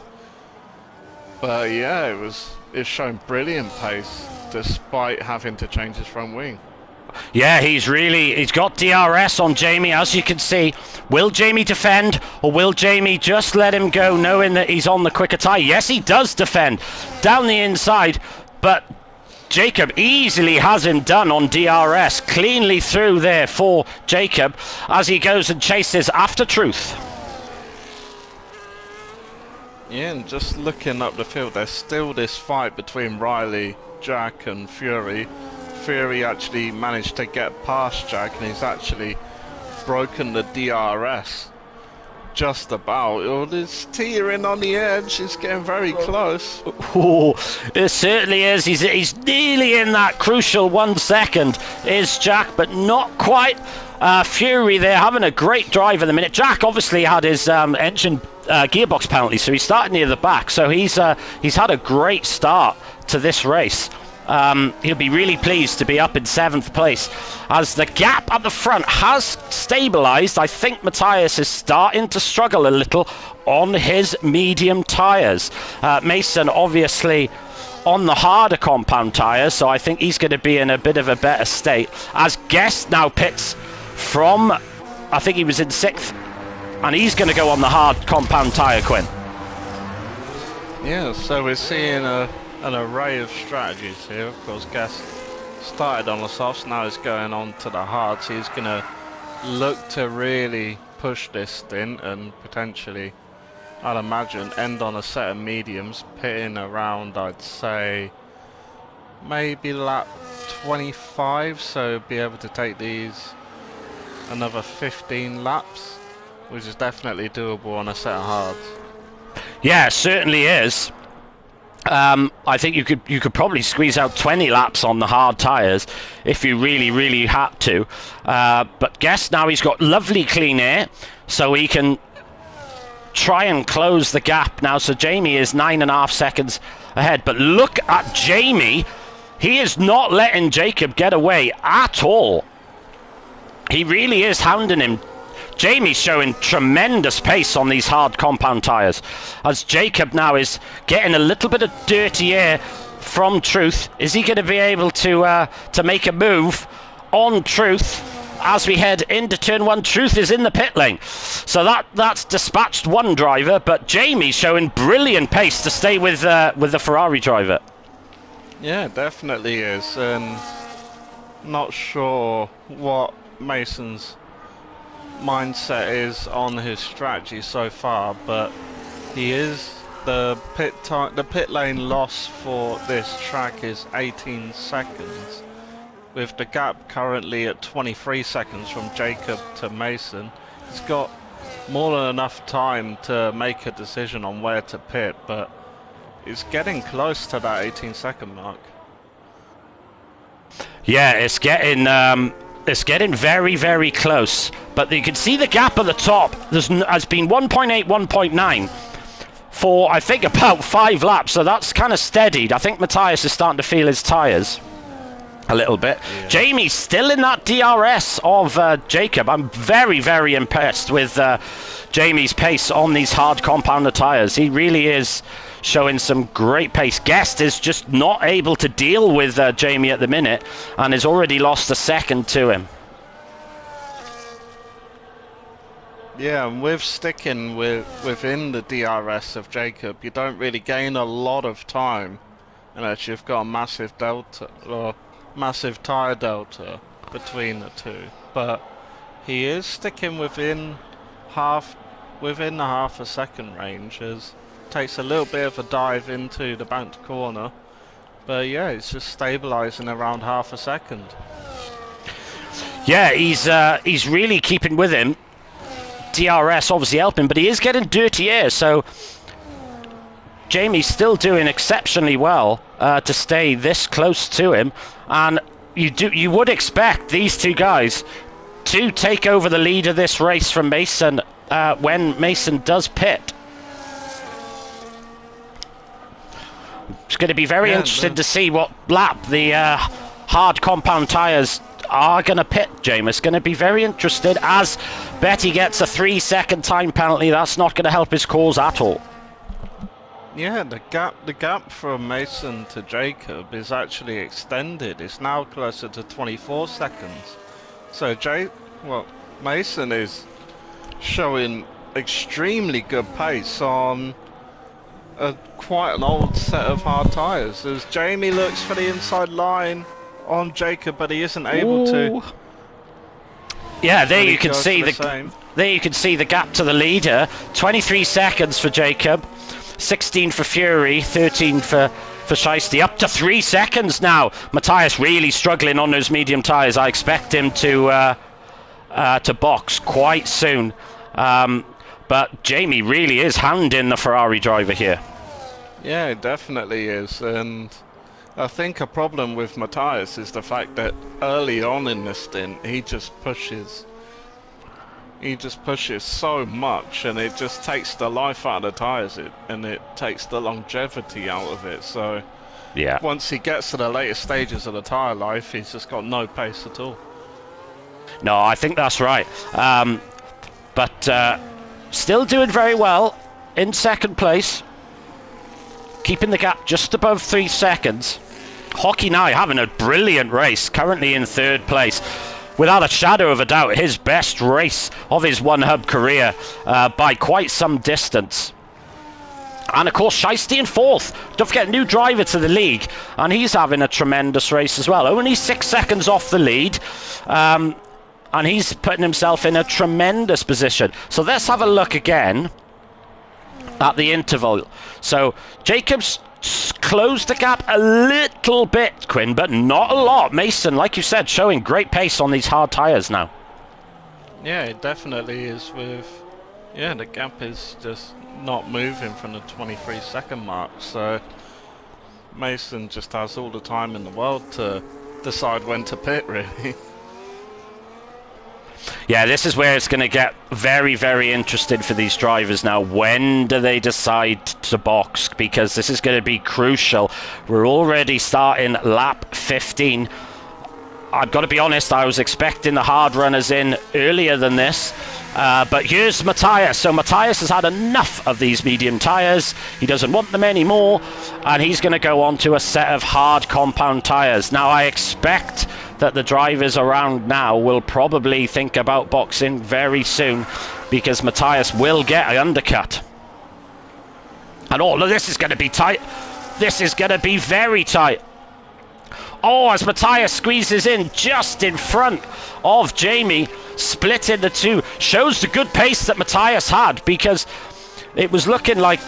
But yeah, it's shown brilliant pace despite having to change his front wing. Yeah, he's got DRS on Jamie, as you can see. Will Jamie defend, or will Jamie just let him go, knowing that he's on the quicker tyre? Yes, he does defend down the inside, but Jacob easily has him done on DRS. Cleanly through there for Jacob as he goes and chases after Truth. Yeah, and just looking up the field, there's still this fight between Riley, Jack and Fury. Fury actually managed to get past Jack, and he's actually broken the DRS just about. Oh, it's teetering on the edge. It's getting very close. Oh, it certainly is. He's nearly in that crucial 1 second, is Jack, but not quite. Fury there having a great drive at the minute. Jack obviously had his engine gearbox penalty, so he started near the back. So he's had a great start to this race. He'll be really pleased to be up in 7th place as the gap at the front has stabilised. I think Matthias is starting to struggle a little on his medium tyres. Mason obviously on the harder compound tyres, so I think he's going to be in a bit of a better state. As Guest now pits from, I think he was in 6th, and he's going to go on the hard compound tyre, Quinn. Yeah, so we're seeing an array of strategies here. Of course, Guest started on the softs, now he's going on to the hards. He's going to look to really push this stint and potentially, I'd imagine, end on a set of mediums, pitting around, I'd say, maybe lap 25, so be able to take these another 15 laps, which is definitely doable on a set of hards. Yeah, it certainly is. I think you could probably squeeze out 20 laps on the hard tyres if you really had to. But Guess now he's got lovely clean air, so he can try and close the gap now. So Jamie is 9.5 seconds ahead. But look at Jamie. He is not letting Jacob get away at all. He really is hounding him. Jamie's showing tremendous pace on these hard compound tyres as Jacob now is getting a little bit of dirty air from Truth. Is he going to be able to make a move on Truth as we head into turn 1? Truth is in the pit lane, so that's dispatched one driver, but Jamie's showing brilliant pace to stay with the Ferrari driver. Yeah, definitely is, and not sure what Mason's mindset is on his strategy so far, but he is the pit lane loss for this track is 18 seconds, with the gap currently at 23 seconds from Jacob to Mason. He's got more than enough time to make a decision on where to pit, but it's getting close to that 18-second mark. Yeah, it's getting very, very close. But you can see the gap at the top. Has been 1.8, 1.9 for, I think, about 5 laps. So that's kind of steadied. I think Matthias is starting to feel his tyres a little bit. Yeah. Jamie's still in that DRS of Jacob. I'm very, very impressed with Jamie's pace on these hard compounder tyres. He really is showing some great pace. Guest is just not able to deal with Jamie at the minute and has already lost a second to him. Yeah, and with sticking within the DRS of Jacob, you don't really gain a lot of time unless you've got a massive delta or massive tyre delta between the two. But he is sticking within the half a second range, as takes a little bit of a dive into the banked corner, but yeah, it's just stabilizing around half a second. Yeah, he's really keeping with him. DRS obviously helping, but he is getting dirty air, so Jamie's still doing exceptionally well to stay this close to him, and you would expect these two guys to take over the lead of this race from Mason when Mason does pit. It's going to be very interesting to see what lap the hard compound tyres are going to pit, James. It's going to be very interesting, as Betty gets a 3-second time penalty. That's not going to help his cause at all. Yeah, the gap from Mason to Jacob is actually extended. It's now closer to 24 seconds. So Mason is showing extremely good pace on quite an old set of hard tyres, as Jamie looks for the inside line on Jacob, but he isn't able to. Yeah, there you can see the gap to the leader. 23 seconds for Jacob, 16 for Fury, 13 for Shiesty. Up to 3 seconds now. Matthias really struggling on those medium tyres. I expect him to box quite soon. But Jamie really is handing the Ferrari driver here. Yeah, it definitely is, and I think a problem with Matthias is the fact that early on in this stint he just pushes so much, and it just takes the life out of the tyres, and it takes the longevity out of it. So yeah, once he gets to the later stages of the tyre life, he's just got no pace at all. No, I think that's right. But still doing very well in second place, keeping the gap just above 3 seconds. Hockey now having a brilliant race, currently in third place. Without a shadow of a doubt, his best race of his one-hub career by quite some distance. And of course, Shiesty in fourth. Don't forget, new driver to the league, and he's having a tremendous race as well. Only 6 seconds off the lead. And he's putting himself in a tremendous position. So let's have a look again at the interval. So Jacobs closed the gap a little bit, Quinn, but not a lot. Mason, like you said, showing great pace on these hard tyres now. Yeah, it definitely is. The gap is just not moving from the 23-second mark. So Mason just has all the time in the world to decide when to pit, really. Yeah, this is where it's going to get very, very interesting for these drivers now. When do they decide to box? Because this is going to be crucial. We're already starting lap 15. I've got to be honest, I was expecting the hard runners in earlier than this. But here's Matthias. So Matthias has had enough of these medium tyres. He doesn't want them anymore. And he's going to go on to a set of hard compound tyres. Now, I expect that the drivers around now will probably think about boxing very soon, because Matthias will get an undercut. And all of this is going to be tight. This is going to be very tight. Oh, as Matthias squeezes in just in front of Jamie, splitting the two. Shows the good pace that Matthias had, because it was looking like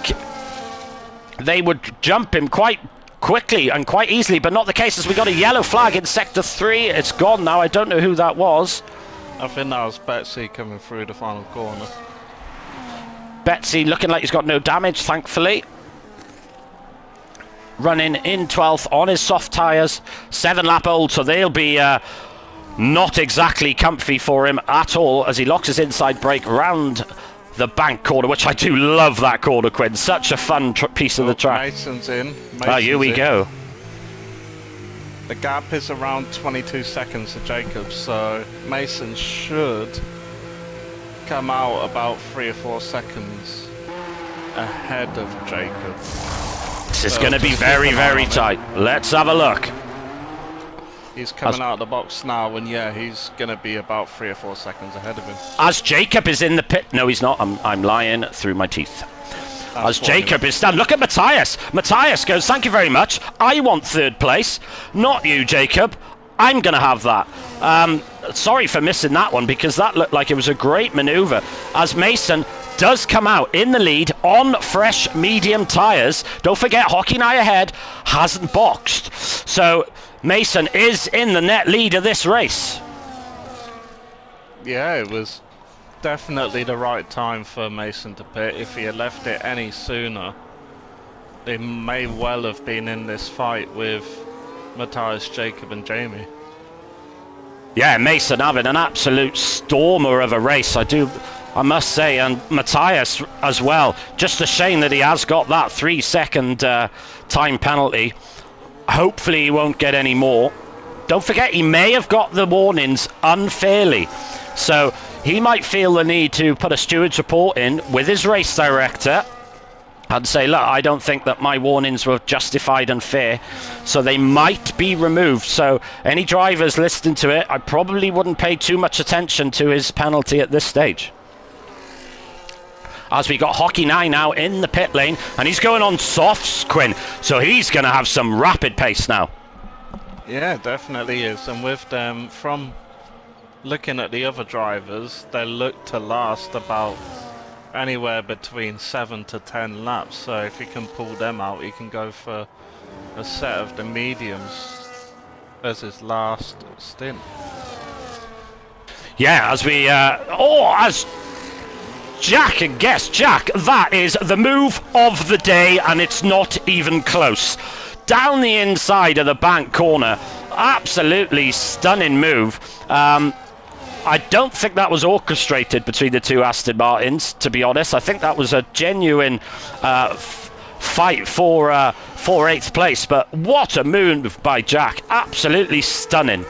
they would jump him quite quickly and quite easily, but not the case as we got a yellow flag in Sector 3. It's gone now. I don't know who that was. I think that was Betsy coming through the final corner. Betsy looking like he's got no damage, thankfully. Running in 12th on his soft tyres. 7-lap old, so they'll be not exactly comfy for him at all as he locks his inside brake round the bank corner, which I do love that corner, Quinn. Such a fun piece of the track. Mason's in. Here we go. The gap is around 22 seconds to Jacobs, so Mason should come out about 3 or 4 seconds ahead of Jacobs. This is going to be very, very tight. Let's have a look. He's coming out of the box now, and yeah, he's going to be about 3 or 4 seconds ahead of him. As Jacob is in the pit. No, he's not. I'm lying through my teeth. As Jacob is done. Look at Matthias. Matthias goes, thank you very much. I want 3rd place. Not you, Jacob. I'm going to have that. Sorry for missing that one, because that looked like it was a great manoeuvre. As Mason does come out in the lead on fresh medium tyres. Don't forget, Hockey Night ahead hasn't boxed. So Mason is in the net lead of this race. Yeah, it was definitely the right time for Mason to pit. If he had left it any sooner, they may well have been in this fight with Matthias, Jacob and Jamie. Yeah, Mason having an absolute stormer of a race, I must say, and Matthias as well. Just a shame that he has got that 3-second time penalty. Hopefully he won't get any more. Don't forget, he may have got the warnings unfairly, so he might feel the need to put a steward's report in with his race director and say, look, I don't think that my warnings were justified and fair, so they might be removed. So any drivers listening to it, I probably wouldn't pay too much attention to his penalty at this stage. As we got Hockey 9 now in the pit lane, and he's going on softs, Quinn, so he's going to have some rapid pace now. Yeah, definitely is. And with them, from looking at the other drivers, they look to last about anywhere between 7 to 10 laps. So if he can pull them out, he can go for a set of the mediums as his last stint. Yeah, as we as Jack, and guess, Jack, that is the move of the day, and it's not even close. Down the inside of the bank corner, absolutely stunning move. I don't think that was orchestrated between the two Aston Martins, to be honest. I think that was a genuine fight for 8th place, but what a move by Jack. Absolutely stunning.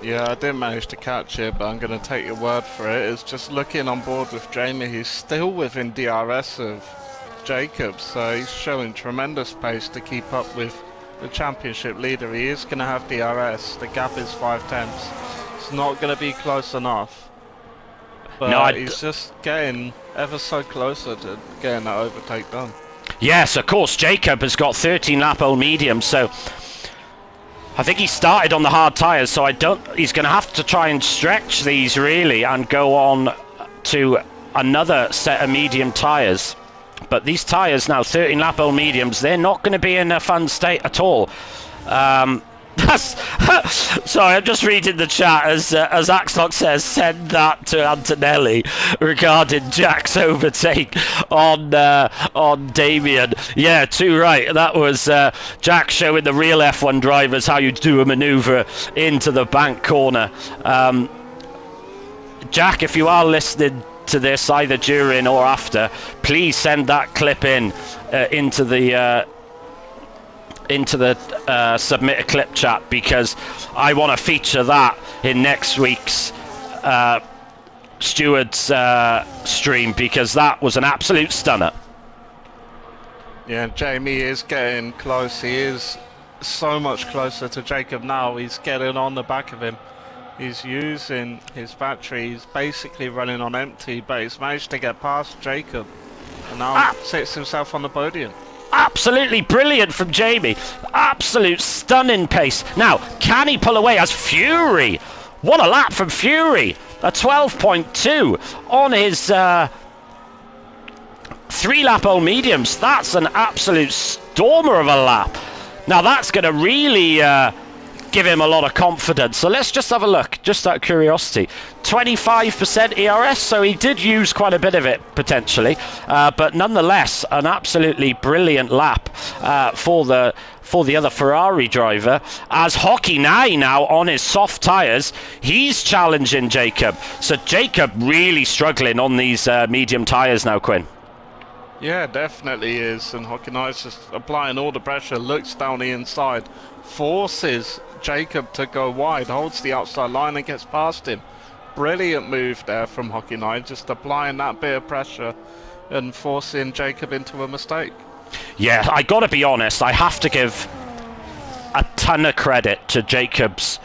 Yeah, I didn't manage to catch it, but I'm going to take your word for it. It's just looking on board with Jamie. He's still within DRS of Jacobs, so he's showing tremendous pace to keep up with the championship leader. He is going to have DRS. The gap is 5 tenths. It's not going to be close enough, but no, he's just getting ever so closer to getting that overtake done. Yes, of course, Jacob has got 13-lap-old medium, so I think he started on the hard tyres, so he's going to have to try and stretch these really and go on to another set of medium tyres. But these tyres now, 13-lap-old mediums, they're not going to be in a fun state at all. Sorry, I'm just reading the chat as Axlock says, send that to Antonelli regarding Jack's overtake on Damien. Yeah, too right. That was Jack showing the real F1 drivers how you do a manoeuvre into the bank corner. Jack, if you are listening to this either during or after, please send that clip into the submit a clip chat, because I want to feature that in next week's Stewards stream, because that was an absolute stunner. Yeah, Jamie is getting close. He is so much closer to Jacob now. He's getting on the back of him. He's using his battery. He's basically running on empty, but he's managed to get past Jacob and now sits himself on the podium. Absolutely brilliant from Jamie. Absolute stunning pace. Now, can he pull away as Fury? What a lap from Fury. A 12.2 on his 3-lap-old mediums. That's an absolute stormer of a lap. Now that's going to really give him a lot of confidence. So let's just have a look, just out of curiosity. 25% ERS, so he did use quite a bit of it potentially, but nonetheless an absolutely brilliant lap for the other Ferrari driver. As Hockey now on his soft tyres, he's challenging Jacob. So Jacob really struggling on these medium tyres now, Quinn. Yeah, definitely is. And Hockenheim's just applying all the pressure, looks down the inside, forces Jacob to go wide, holds the outside line and gets past him. Brilliant move there from Hockenheim, just applying that bit of pressure and forcing Jacob into a mistake. Yeah, I gotta be honest, I have to give a ton of credit to Jacob's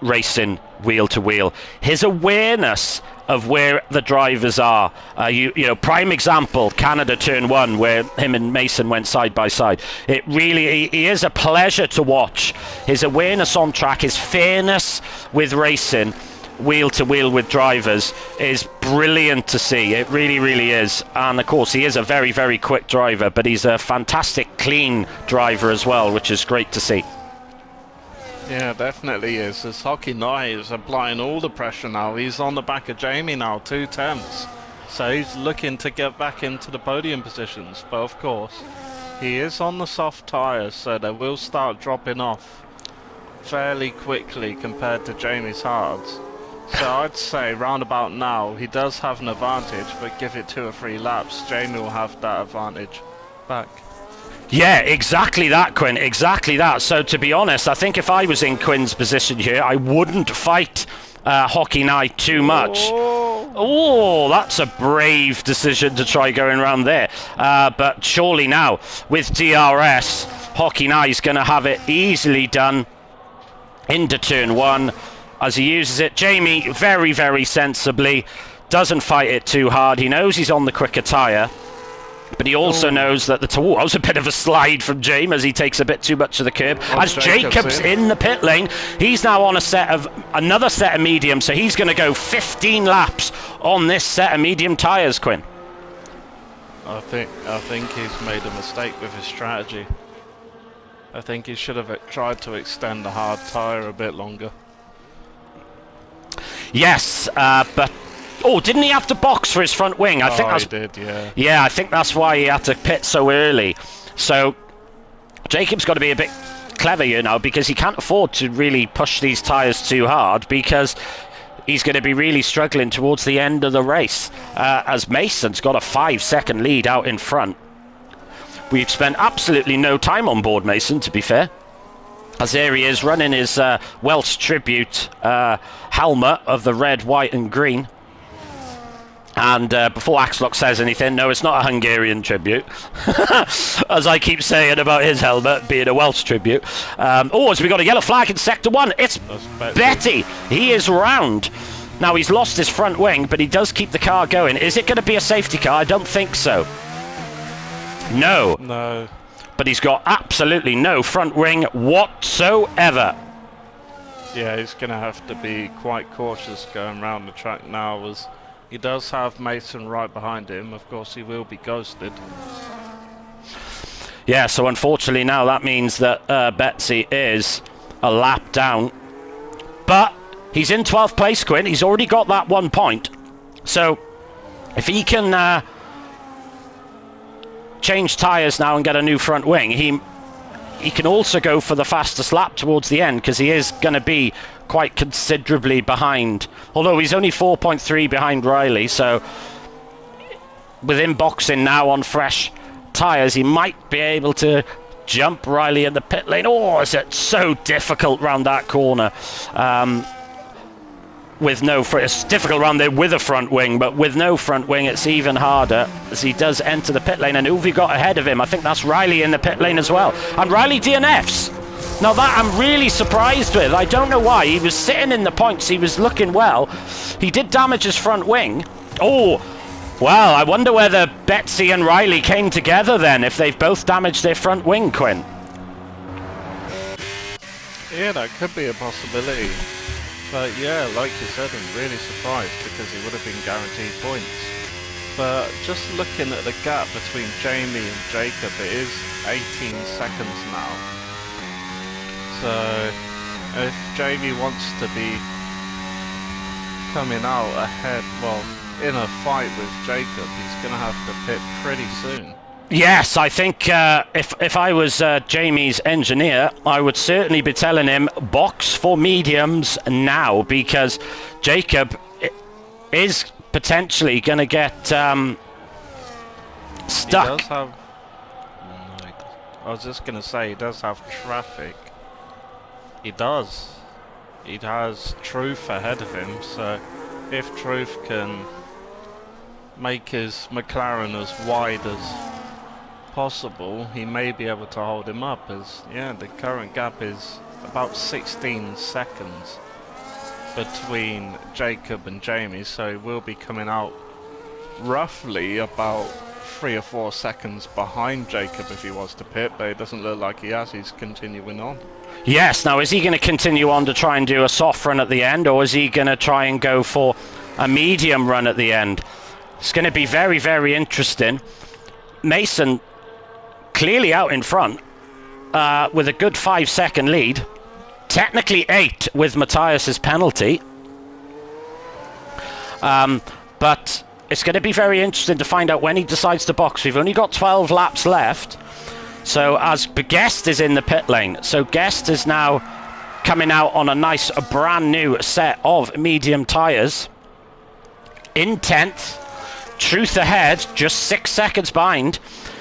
racing wheel to wheel. His awareness of where the drivers are. You know, prime example, Canada Turn 1, where him and Mason went side by side. It really, he is a pleasure to watch. His awareness on track, his fairness with racing, wheel to wheel with drivers, is brilliant to see. It really, really is. And of course, he is a very, very quick driver, but he's a fantastic, clean driver as well, which is great to see. Yeah, definitely is. As Hockenheim is applying all the pressure now. He's on the back of Jamie now, 2 tenths. So he's looking to get back into the podium positions. But of course, he is on the soft tyres, so they will start dropping off fairly quickly compared to Jamie's hards. So I'd say round about now, he does have an advantage, but give it 2 or 3 laps, Jamie will have that advantage back. Yeah, exactly that, Quinn, exactly that. So to be honest, I think if I was in Quinn's position here, I wouldn't fight Hockey Night too much. Oh, that's a brave decision to try going around there. But surely now, with DRS, Hockey Night is going to have it easily done into turn 1 as he uses it. Jamie, very, very sensibly, doesn't fight it too hard. He knows he's on the quicker tyre. But he also knows that that was a bit of a slide from James as he takes a bit too much of the curb. As Jacob's in the pit lane, he's now on another set of medium, so he's going to go 15 laps on this set of medium tyres, Quinn. I think he's made a mistake with his strategy. I think he should have tried to extend the hard tyre a bit longer. Yes, but oh, didn't he have to box for his front wing? I think he did, yeah. Yeah, I think that's why he had to pit so early. So Jacob's got to be a bit clever, you know, because he can't afford to really push these tyres too hard, because he's going to be really struggling towards the end of the race, as Mason's got a 5-second lead out in front. We've spent absolutely no time on board Mason, to be fair, as there he is running his Welsh tribute helmet of the red, white and green. And before Axlock says anything, no, it's not a Hungarian tribute, as I keep saying about his helmet being a Welsh tribute. As we got a yellow flag in Sector 1, it's Betty. He is round. Now, he's lost his front wing, but he does keep the car going. Is it going to be a safety car? I don't think so. No. No. But he's got absolutely no front wing whatsoever. Yeah, he's going to have to be quite cautious going around the track now, as he does have Mason right behind him. Of course, he will be ghosted. Yeah, so unfortunately now that means that Betsy is a lap down. But he's in 12th place, Quinn. He's already got that 1 point. So if he can change tyres now and get a new front wing, he can also go for the fastest lap towards the end, because he is going to be quite considerably behind. Although he's only 4.3 behind Riley, so with him boxing now on fresh tyres, he might be able to jump Riley in the pit lane. Oh, is it so difficult round that corner? It's difficult round there with a front wing, but with no front wing it's even harder, as he does enter the pit lane. And who have we got ahead of him? I think that's Riley in the pit lane as well, and Riley DNFs. Now that I'm really surprised with. I don't know why. He was sitting in the points, he was looking well. He did damage his front wing. Oh, well, I wonder whether Betsy and Riley came together then, if they've both damaged their front wing, Quinn. Yeah, that could be a possibility. But yeah, like you said, I'm really surprised, because he would have been guaranteed points. But just looking at the gap between Jamie and Jacob, it is 18 seconds now. So if Jamie wants to be coming out ahead, well, in a fight with Jacob, he's going to have to pit pretty soon. Yes, I think if I was Jamie's engineer, I would certainly be telling him box for mediums now, because Jacob is potentially going to get stuck. He does have... No, I was just going to say, he does have traffic. He does. He has Truth ahead of him, so if Truth can make his McLaren as wide as possible, he may be able to hold him up, as the current gap is about 16 seconds between Jacob and Jamie, so he will be coming out roughly about 3 or 4 seconds behind Jacob if he was to pit, but it doesn't look like he has. He's continuing on. Yes, now is he going to continue on to try and do a soft run at the end, or is he going to try and go for a medium run at the end? It's going to be very, very interesting. Mason clearly out in front with a good 5-second lead. Technically 8 with Matthias's penalty. But it's going to be very interesting to find out when he decides to box. We've only got 12 laps left. So as Guest is in the pit lane. So Guest is now coming out on a nice brand new set of medium tyres. In 10th. Truth ahead, just 6 seconds behind.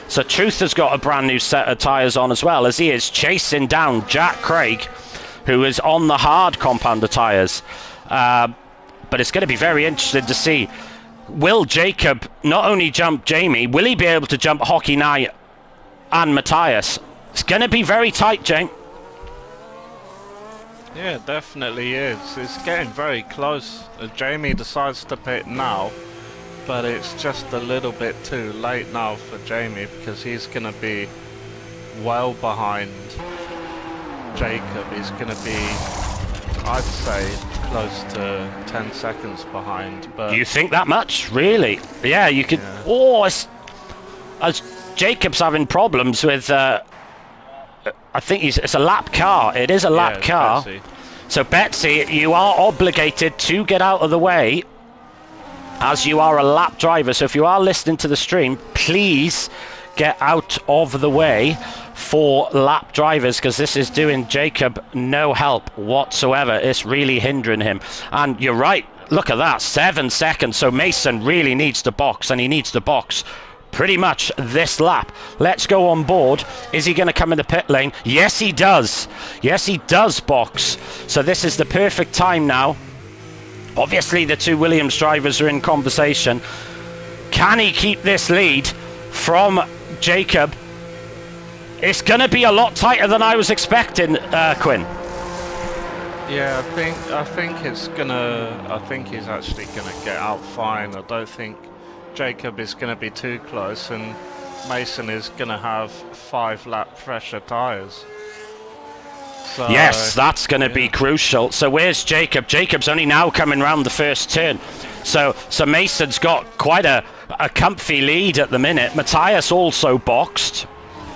So Truth has got a brand new set of tyres on as well, as he is chasing down Jack Craig, who is on the hard compounder tyres. But it's going to be very interesting to see, will Jacob not only jump Jamie, will he be able to jump Hockey Knight and Matthias? It's going to be very tight, Jane. Yeah, it definitely is. It's getting very close. Jamie decides to pit now, but it's just a little bit too late now for Jamie, because he's going to be well behind Jacob. He's going to be, I'd say, close to 10 seconds behind. But you think that much? Really? Yeah, you could... Yeah. Oh, as Jacob's having problems with... I think it's a lap car. It is a lap car. Betsy. So, Betsy, you are obligated to get out of the way, as you are a lap driver. So if you are listening to the stream, please get out of the way for lap drivers, because this is doing Jacob no help whatsoever. It's really hindering him. And you're right, look at that, 7 seconds. So Mason really needs to box, and he needs to box pretty much this lap. Let's go on board. Is he going to come in the pit lane? Yes, he does. Yes, he does box. So this is the perfect time now. Obviously, the two Williams drivers are in conversation. Can he keep this lead from Jacob? It's going to be a lot tighter than I was expecting, Quinn. Yeah, I think it's gonna. I think he's actually gonna get out fine. I don't think Jacob is gonna be too close, and Mason is gonna have 5-lap fresher tyres. So, yes, that's going to be crucial. So where's Jacob? Jacob's only now coming round the first turn. So Mason's got quite a comfy lead at the minute. Matthias also boxed.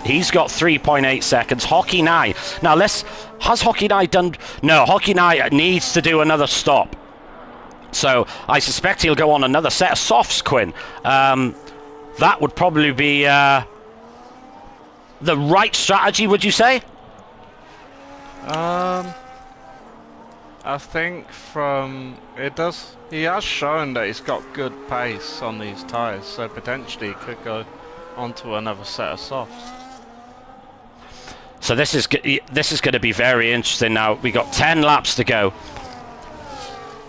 He's got 3.8 seconds. Hockey Knight. Now has Hockey Knight done... No, Hockey Knight needs to do another stop. So I suspect he'll go on another set of softs, Quinn. That would probably be the right strategy, would you say? I think he has shown that he's got good pace on these tyres, so potentially he could go onto another set of softs. So this is going to be very interesting now. We got 10 laps to go.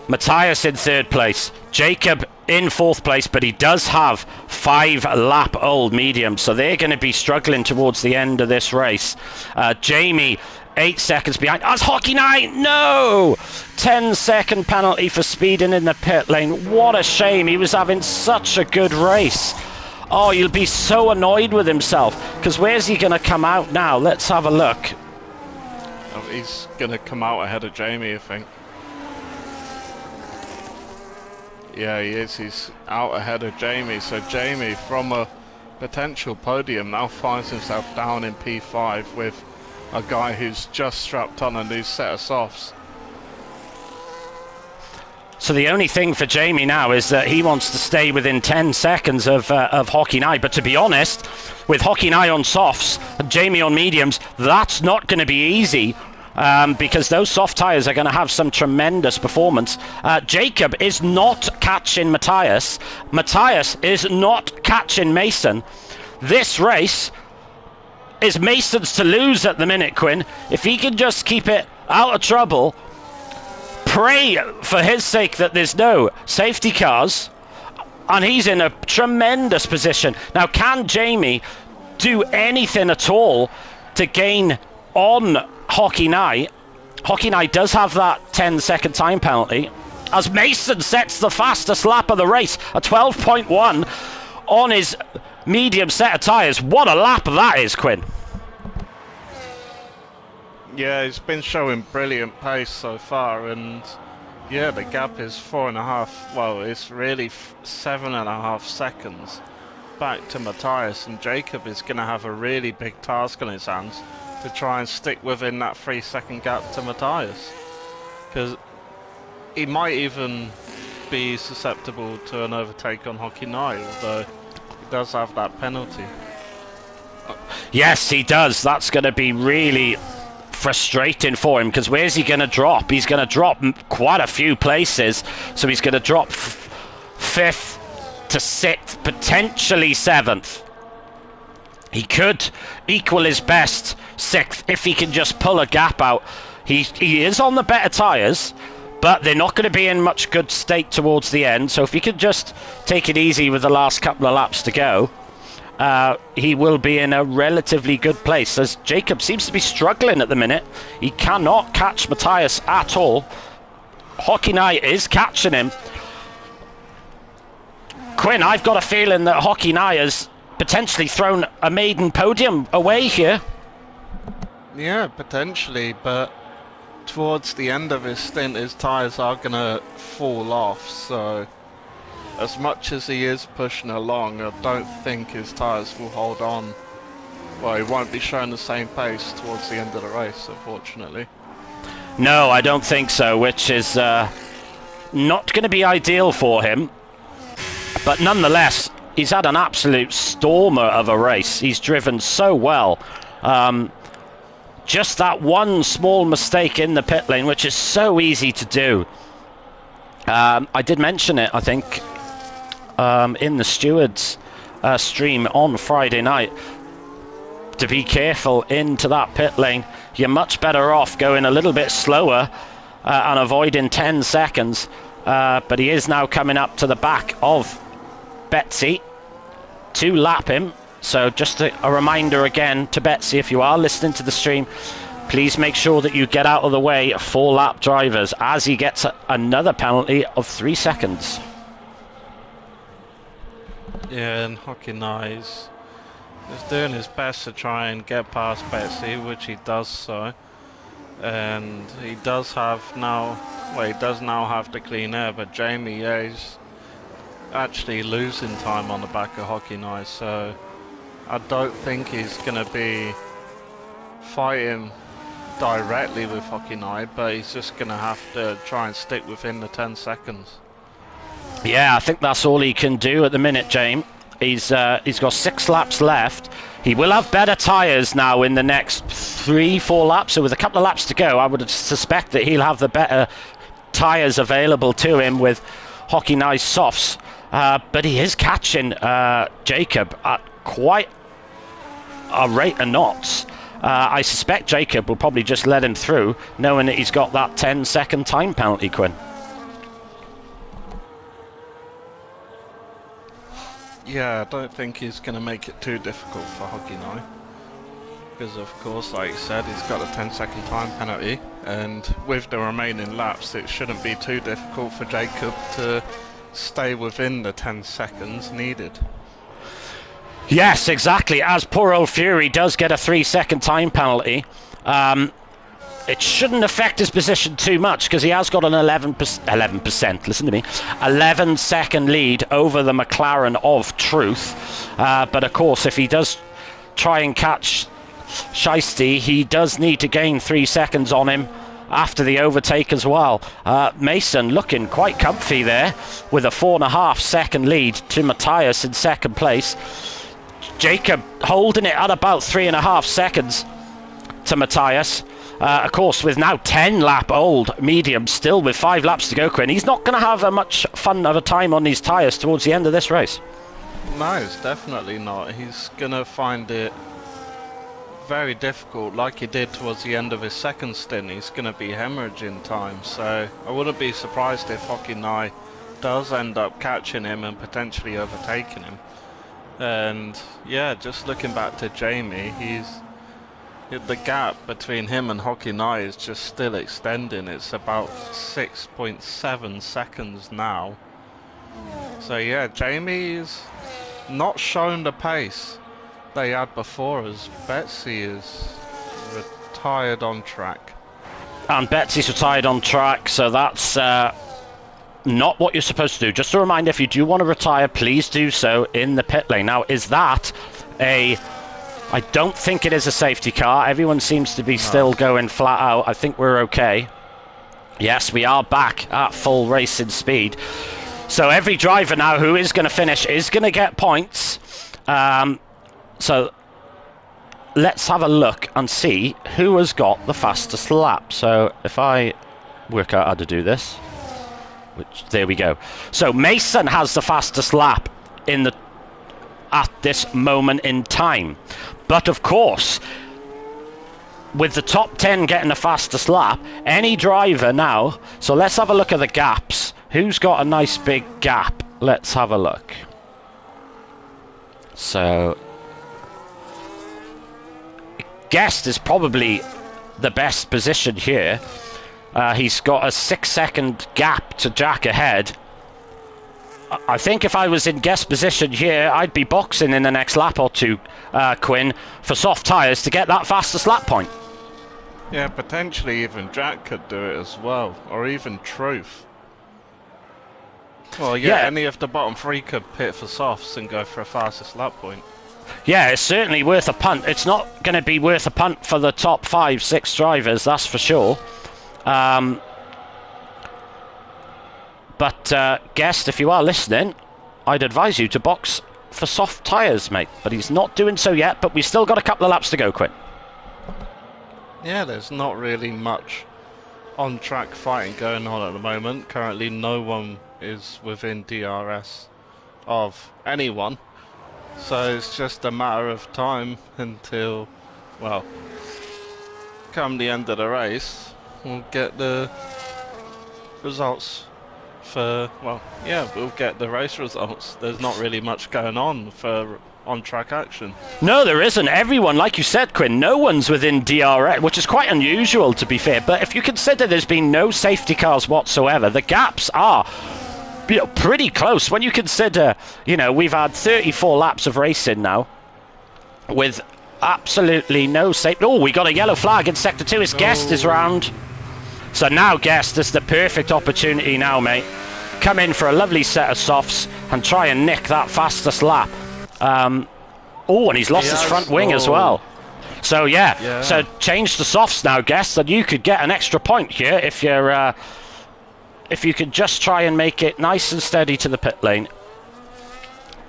Matthias in 3rd place, Jacob in 4th place, but he does have 5-lap old mediums, so they're going to be struggling towards the end of this race. Jamie 8 seconds behind. As Hockey Knight, no! 10-second penalty for speeding in the pit lane. What a shame. He was having such a good race. Oh, he'll be so annoyed with himself, because where's he going to come out now? Let's have a look. He's going to come out ahead of Jamie, I think. Yeah, he is. He's out ahead of Jamie. So Jamie, from a potential podium, now finds himself down in P5 with a guy who's just strapped on a new set of softs. So the only thing for Jamie now is that he wants to stay within 10 seconds of Hockey Nye. But to be honest, with Hockey Nye on softs and Jamie on mediums, that's not going to be easy. Because those soft tyres are going to have some tremendous performance. Jacob is not catching Matthias. Matthias is not catching Mason. This race is Mason's to lose at the minute, Quinn. If he can just keep it out of trouble, pray for his sake that there's no safety cars, and he's in a tremendous position. Now, can Jamie do anything at all to gain on Hockey Nye? Hockey Nye does have that 10-second time penalty, as Mason sets the fastest lap of the race, a 12.1 on his medium set of tyres. What a lap that is, Quinn. Yeah, he's been showing brilliant pace so far, and yeah, the gap is 4.5, well, it's really 7.5 seconds back to Matthias, and Jacob is going to have a really big task on his hands to try and stick within that 3-second gap to Matthias, because he might even be susceptible to an overtake on Hockey Nye, although he does have that penalty. Yes, he does. That's going to be really frustrating for him, because where's he going to drop? He's going to drop quite a few places, so he's going to drop 5th to 6th, potentially 7th. He could equal his best 6th if he can just pull a gap out. He is on the better tyres, but they're not going to be in much good state towards the end, so if he could just take it easy with the last couple of laps to go, he will be in a relatively good place, as Jacob seems to be struggling at the minute. He cannot catch Matthias at all. Hockey Nye is catching him. Quinn, I've got a feeling that Hockey Nye has potentially thrown a maiden podium away here. Yeah, potentially, but towards the end of his stint, his tyres are going to fall off, so as much as he is pushing along, I don't think his tyres will hold on. Well, he won't be showing the same pace towards the end of the race, unfortunately. No, I don't think so, which is not going to be ideal for him. But nonetheless, he's had an absolute stormer of a race. He's driven so well. Just that one small mistake in the pit lane, which is so easy to do. I did mention it, I think, in the stewards stream on Friday night, to be careful into that pit lane. You're much better off going a little bit slower and avoiding 10 seconds. But he is now coming up to the back of Betsy to lap him. So just a reminder again to Betsy, if you are listening to the stream, please make sure that you get out of the way for lap drivers, as he gets another penalty of 3 seconds. Yeah, and Hockey Nye is doing his best to try and get past Betsy, which he does so. And he does have now, well, he does now have the clean air, but Jamie, yeah, he's actually losing time on the back of Hockey Nye, so I don't think he's going to be fighting directly with Hockey Nye, but he's just going to have to try and stick within the 10 seconds. Yeah, I think that's all he can do at the minute, James. He's got 6 laps left. He will have better tyres now in the next 3-4 laps, so with a couple of laps to go, I would suspect that he'll have the better tyres available to him with Hockey Nye's softs. But he is catching Jacob at quite a rate of knots. I suspect Jacob will probably just let him through, knowing that he's got that 10-second time penalty, Quinn. Yeah, I don't think he's going to make it too difficult for Hockey Nye, because of course, like you said, he's got a 10-second time penalty, and with the remaining laps it shouldn't be too difficult for Jacob to stay within the 10 seconds needed. Yes, exactly, as poor old Fury does get a 3-second time penalty. it shouldn't affect his position too much because he has got an 11%, listen to me, 11-second lead over the McLaren of Truth. But of course, if he does try and catch Shiesty, he does need to gain 3 seconds on him after the overtake as well. Mason looking quite comfy there with a 4.5-second lead to Matthias in second place. Jacob holding it at about 3.5 seconds to Matthias. Of course, with now 10-lap old medium, still with 5 laps to go, Quinn, he's not going to have a much fun of a time on these tyres towards the end of this race. No, it's definitely not. He's going to find it very difficult, like he did towards the end of his second stint. He's going to be hemorrhaging time, so I wouldn't be surprised if Hockenai does end up catching him and potentially overtaking him. And yeah, just looking back to Jamie, the gap between him and Hockenai is just still extending. It's about 6.7 seconds now. So yeah, Jamie's not shown the pace they had before, as Betsy is retired on track. And Betsy's retired on track, so that's not what you're supposed to do. Just a reminder, if you do want to retire, please do so in the pit lane. Now, is that I don't think it is a safety car. Everyone seems to be still going flat out. I think we're okay. Yes, we are back at full racing speed. So every driver now who is going to finish is going to get points. So let's have a look and see who has got the fastest lap. So if I work out how to do this, there we go. So Mason has the fastest lap at this moment in time. But of course, with the top 10 getting the fastest lap, any driver now, so let's have a look at the gaps. Who's got a nice big gap? Let's have a look. So Guest is probably the best position here. He's got a 6-second gap to Jack ahead. I think if I was in Guest position here, I'd be boxing in the next lap or two, Quinn, for soft tyres to get that fastest lap point. Yeah, potentially even Jack could do it as well, or even Truth. Well, yeah, any of the bottom 3 could pit for softs and go for a fastest lap point. Yeah, it's certainly worth a punt. It's not going to be worth a punt for the top 5, 6 drivers, that's for sure. But Guest, if you are listening, I'd advise you to box for soft tyres, mate. But he's not doing so yet, but we've still got a couple of laps to go, Quinn. Yeah, there's not really much on-track fighting going on at the moment. Currently, no one is within DRS of anyone. So it's just a matter of time until, well, come the end of the race, we'll get the results for, well, yeah, we'll get the race results. There's not really much going on for on-track action. No, there isn't. Everyone, like you said, Quinn, no one's within DRS, which is quite unusual, to be fair. But if you consider there's been no safety cars whatsoever, the gaps are pretty close. When you consider, we've had 34 laps of racing now with absolutely no safety. Oh, we got a yellow flag in Sector 2. His Guest is round. So now Guest is the perfect opportunity now, mate. Come in for a lovely set of softs and try and nick that fastest lap. And he's lost his front wing as well. So yeah, so change the softs now, Guest, and you could get an extra point here if you're if you could just try and make it nice and steady to the pit lane.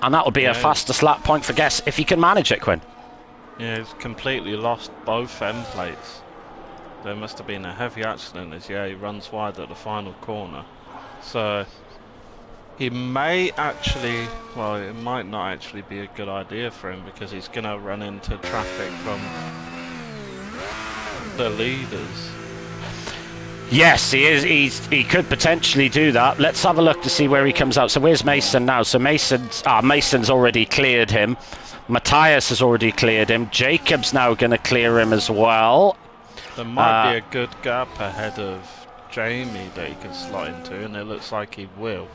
And that would be a fastest lap point for Guest if he can manage it, Quinn. Yeah, he's completely lost both end plates. There must have been a heavy accident as he runs wide at the final corner. So he may actually, well, it might not actually be a good idea for him because he's going to run into traffic from the leaders. Yes, he is. He could potentially do that. Let's have a look to see where he comes out. So where's Mason now? So Mason's already cleared him. Matthias has already cleared him. Jacob's now going to clear him as well. There might be a good gap ahead of Jamie that he can slot into, and it looks like he will.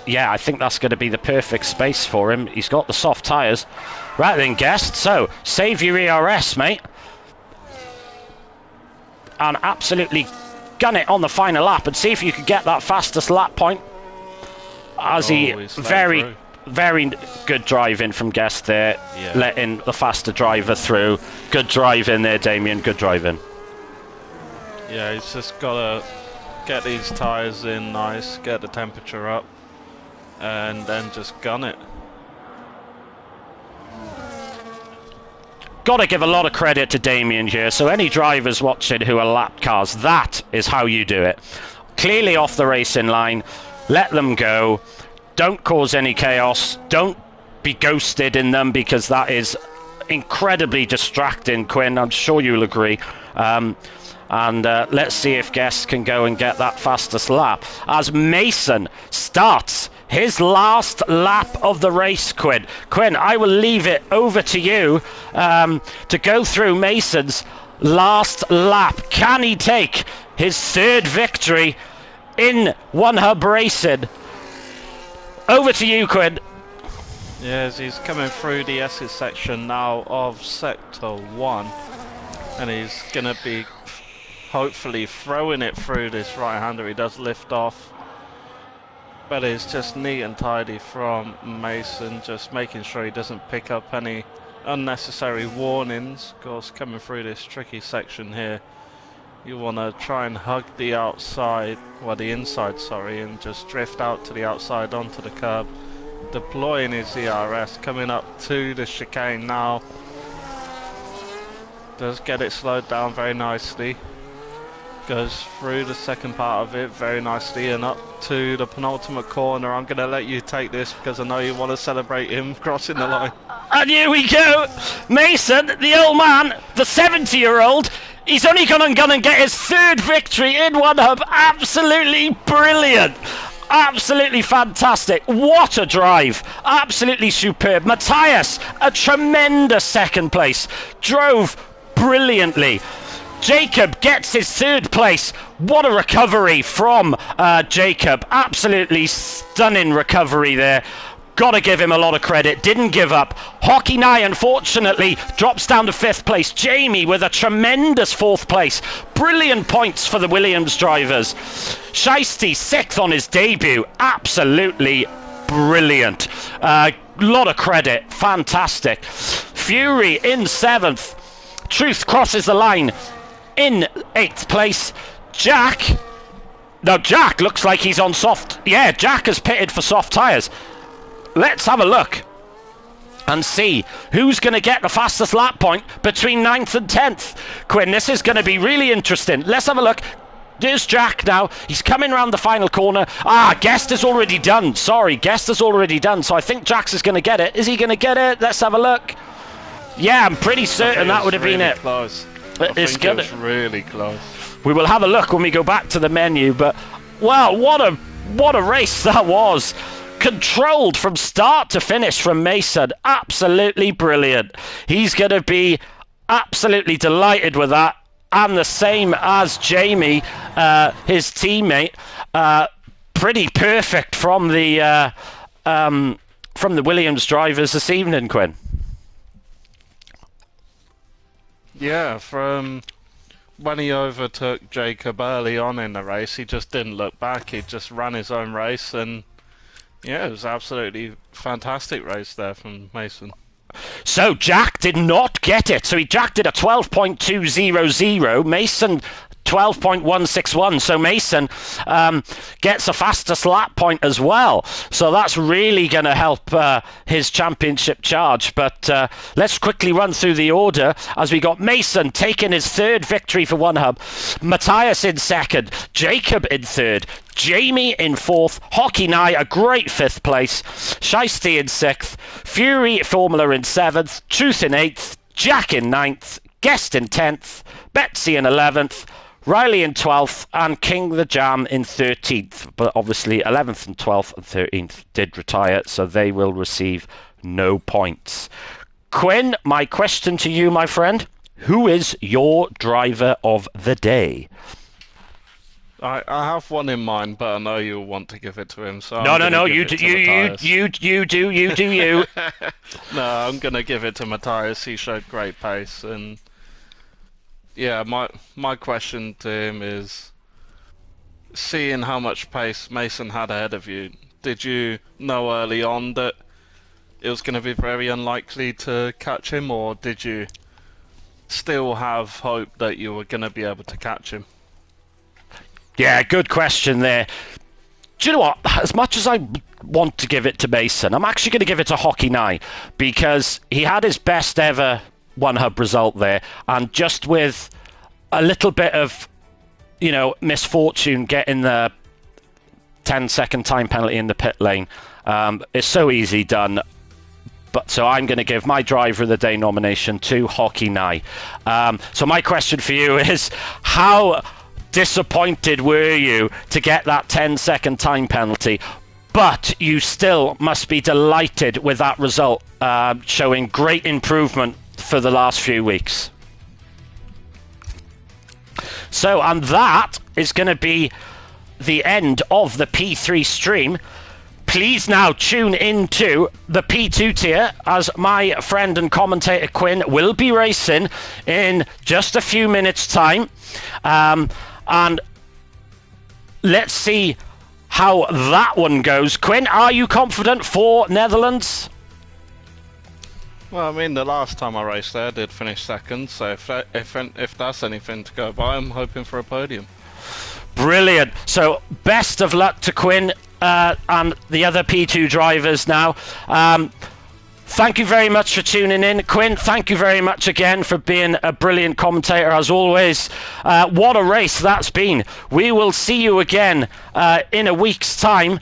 Yeah, I think that's going to be the perfect space for him. He's got the soft tyres. Right then, Guest. So, save your ERS, mate. and absolutely gun it on the final lap and see if you could get that fastest lap point. As very good driving from Guest there, letting the faster driver through. Good driving there, Damien, good driving. Yeah, he's just got to get these tyres in nice, get the temperature up, and then just gun it. Got to give a lot of credit to Damien here. So any drivers watching who are lap cars, that is how you do it. Clearly off the racing line, let them go. Don't cause any chaos. Don't be ghosted in them, because that is incredibly distracting, Quinn. I'm sure you'll agree. Let's see if Guest can go and get that fastest lap as Mason starts his last lap of the race, Quinn. Quinn, I will leave it over to you to go through Mason's last lap. Can he take his third victory in One Hub Racing? Over to you, Quinn. Yes, he's coming through the Essex section now of Sector 1. And he's going to be hopefully throwing it through this right-hander. He does lift off. But it's just neat and tidy from Mason, just making sure he doesn't pick up any unnecessary warnings. Of course, coming through this tricky section here, you want to try and hug the outside, well the inside, sorry, and just drift out to the outside onto the curb. Deploying his ERS, coming up to the chicane now. Does get it slowed down very nicely. Goes through the second part of it very nicely and up to the penultimate corner. I'm going to let you take this because I know you want to celebrate him crossing the line. And here we go. Mason, the old man, the 70-year-old, he's only gone and get his third victory in One Hub. Absolutely brilliant. Absolutely fantastic. What a drive. Absolutely superb. Matthias, a tremendous second place. Drove brilliantly. Jacob gets his third place. What a recovery from Jacob. Absolutely stunning recovery there. Got to give him a lot of credit. Didn't give up. Hockey Nye, unfortunately, drops down to 5th place. Jamie with a tremendous 4th place. Brilliant points for the Williams drivers. Shiesty, 6th on his debut. Absolutely brilliant. Lot of credit. Fantastic. Fury in 7th. Truth crosses the line in 8th place. Jack looks like he's on soft. Yeah, Jack has pitted for soft tyres. Let's have a look and see who's going to get the fastest lap point between 9th and 10th. Quinn, this is going to be really interesting. Let's have a look. There's Jack now. He's coming around the final corner. Guest is already done. Sorry, Guest is already done. So I think Jax is going to get it. Is he going to get it? Let's have a look. Yeah, I'm pretty certain that would have been it. Close. It was really close. We will have a look when we go back to the menu. But, wow, what a race that was. Controlled from start to finish from Mason. Absolutely brilliant. He's going to be absolutely delighted with that. And the same as Jamie, his teammate. Pretty perfect from the Williams drivers this evening, Quinn. Yeah, from when he overtook Jacob early on in the race, he just didn't look back. He just ran his own race, and yeah, it was absolutely fantastic race there from Mason. So Jack did not get it. So Jack did a 12.200. Mason 12.161. So Mason gets a fastest lap point as well. So that's really going to help his championship charge. But let's quickly run through the order as we got Mason taking his third victory for One Hub. Matthias in second. Jacob in third. Jamie in fourth. Hockey Nye, a great 5th place. Shiesty in 6th. Fury Formula in 7th. Truth in 8th. Jack in 9th. Guest in 10th. Betsy in 11th. Riley in 12th. And King the Jam in 13th. But obviously 11th and 12th and 13th did retire, so they will receive no points. Quinn, my question to you, my friend. Who is your driver of the day? I have one in mind, but I know you'll want to give it to him. So No. You do you. No, I'm going to give it to Matthias. He showed great pace, and Yeah, my question to him is, seeing how much pace Mason had ahead of you, did you know early on that it was going to be very unlikely to catch him, or did you still have hope that you were going to be able to catch him? Yeah, good question there. Do you know what? As much as I want to give it to Mason, I'm actually going to give it to Hockey Nye, because he had his best ever one hub result there, and just with a little bit of, misfortune getting the 10-second time penalty in the pit lane, it's so easy done. But so I'm going to give my Driver of the Day nomination to Hockey Nye. So my question for you is, how disappointed were you to get that 10-second time penalty? But you still must be delighted with that result, showing great improvement for the last few weeks. So, and that is going to be the end of the P3 stream. Please now tune into the P2 tier, as my friend and commentator Quinn will be racing in just a few minutes' time. And let's see how that one goes. Quinn, are you confident for Netherlands? Well, I mean, the last time I raced there, I did finish second, so if that's anything to go by, I'm hoping for a podium. Brilliant. So best of luck to Quinn and the other P2 drivers now. Thank you very much for tuning in. Quinn, thank you very much again for being a brilliant commentator as always. What a race that's been. We will see you again in a week's time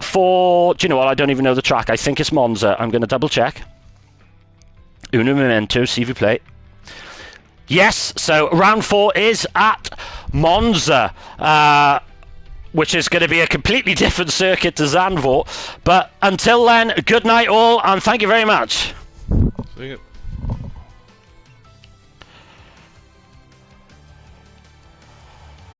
for, do you know what, I don't even know the track. I think it's Monza. I'm going to double check. Uno momento, s'il vous plaît. Yes, so round 4 is at Monza, which is going to be a completely different circuit to Zandvoort. But until then, good night all, and thank you very much. See you.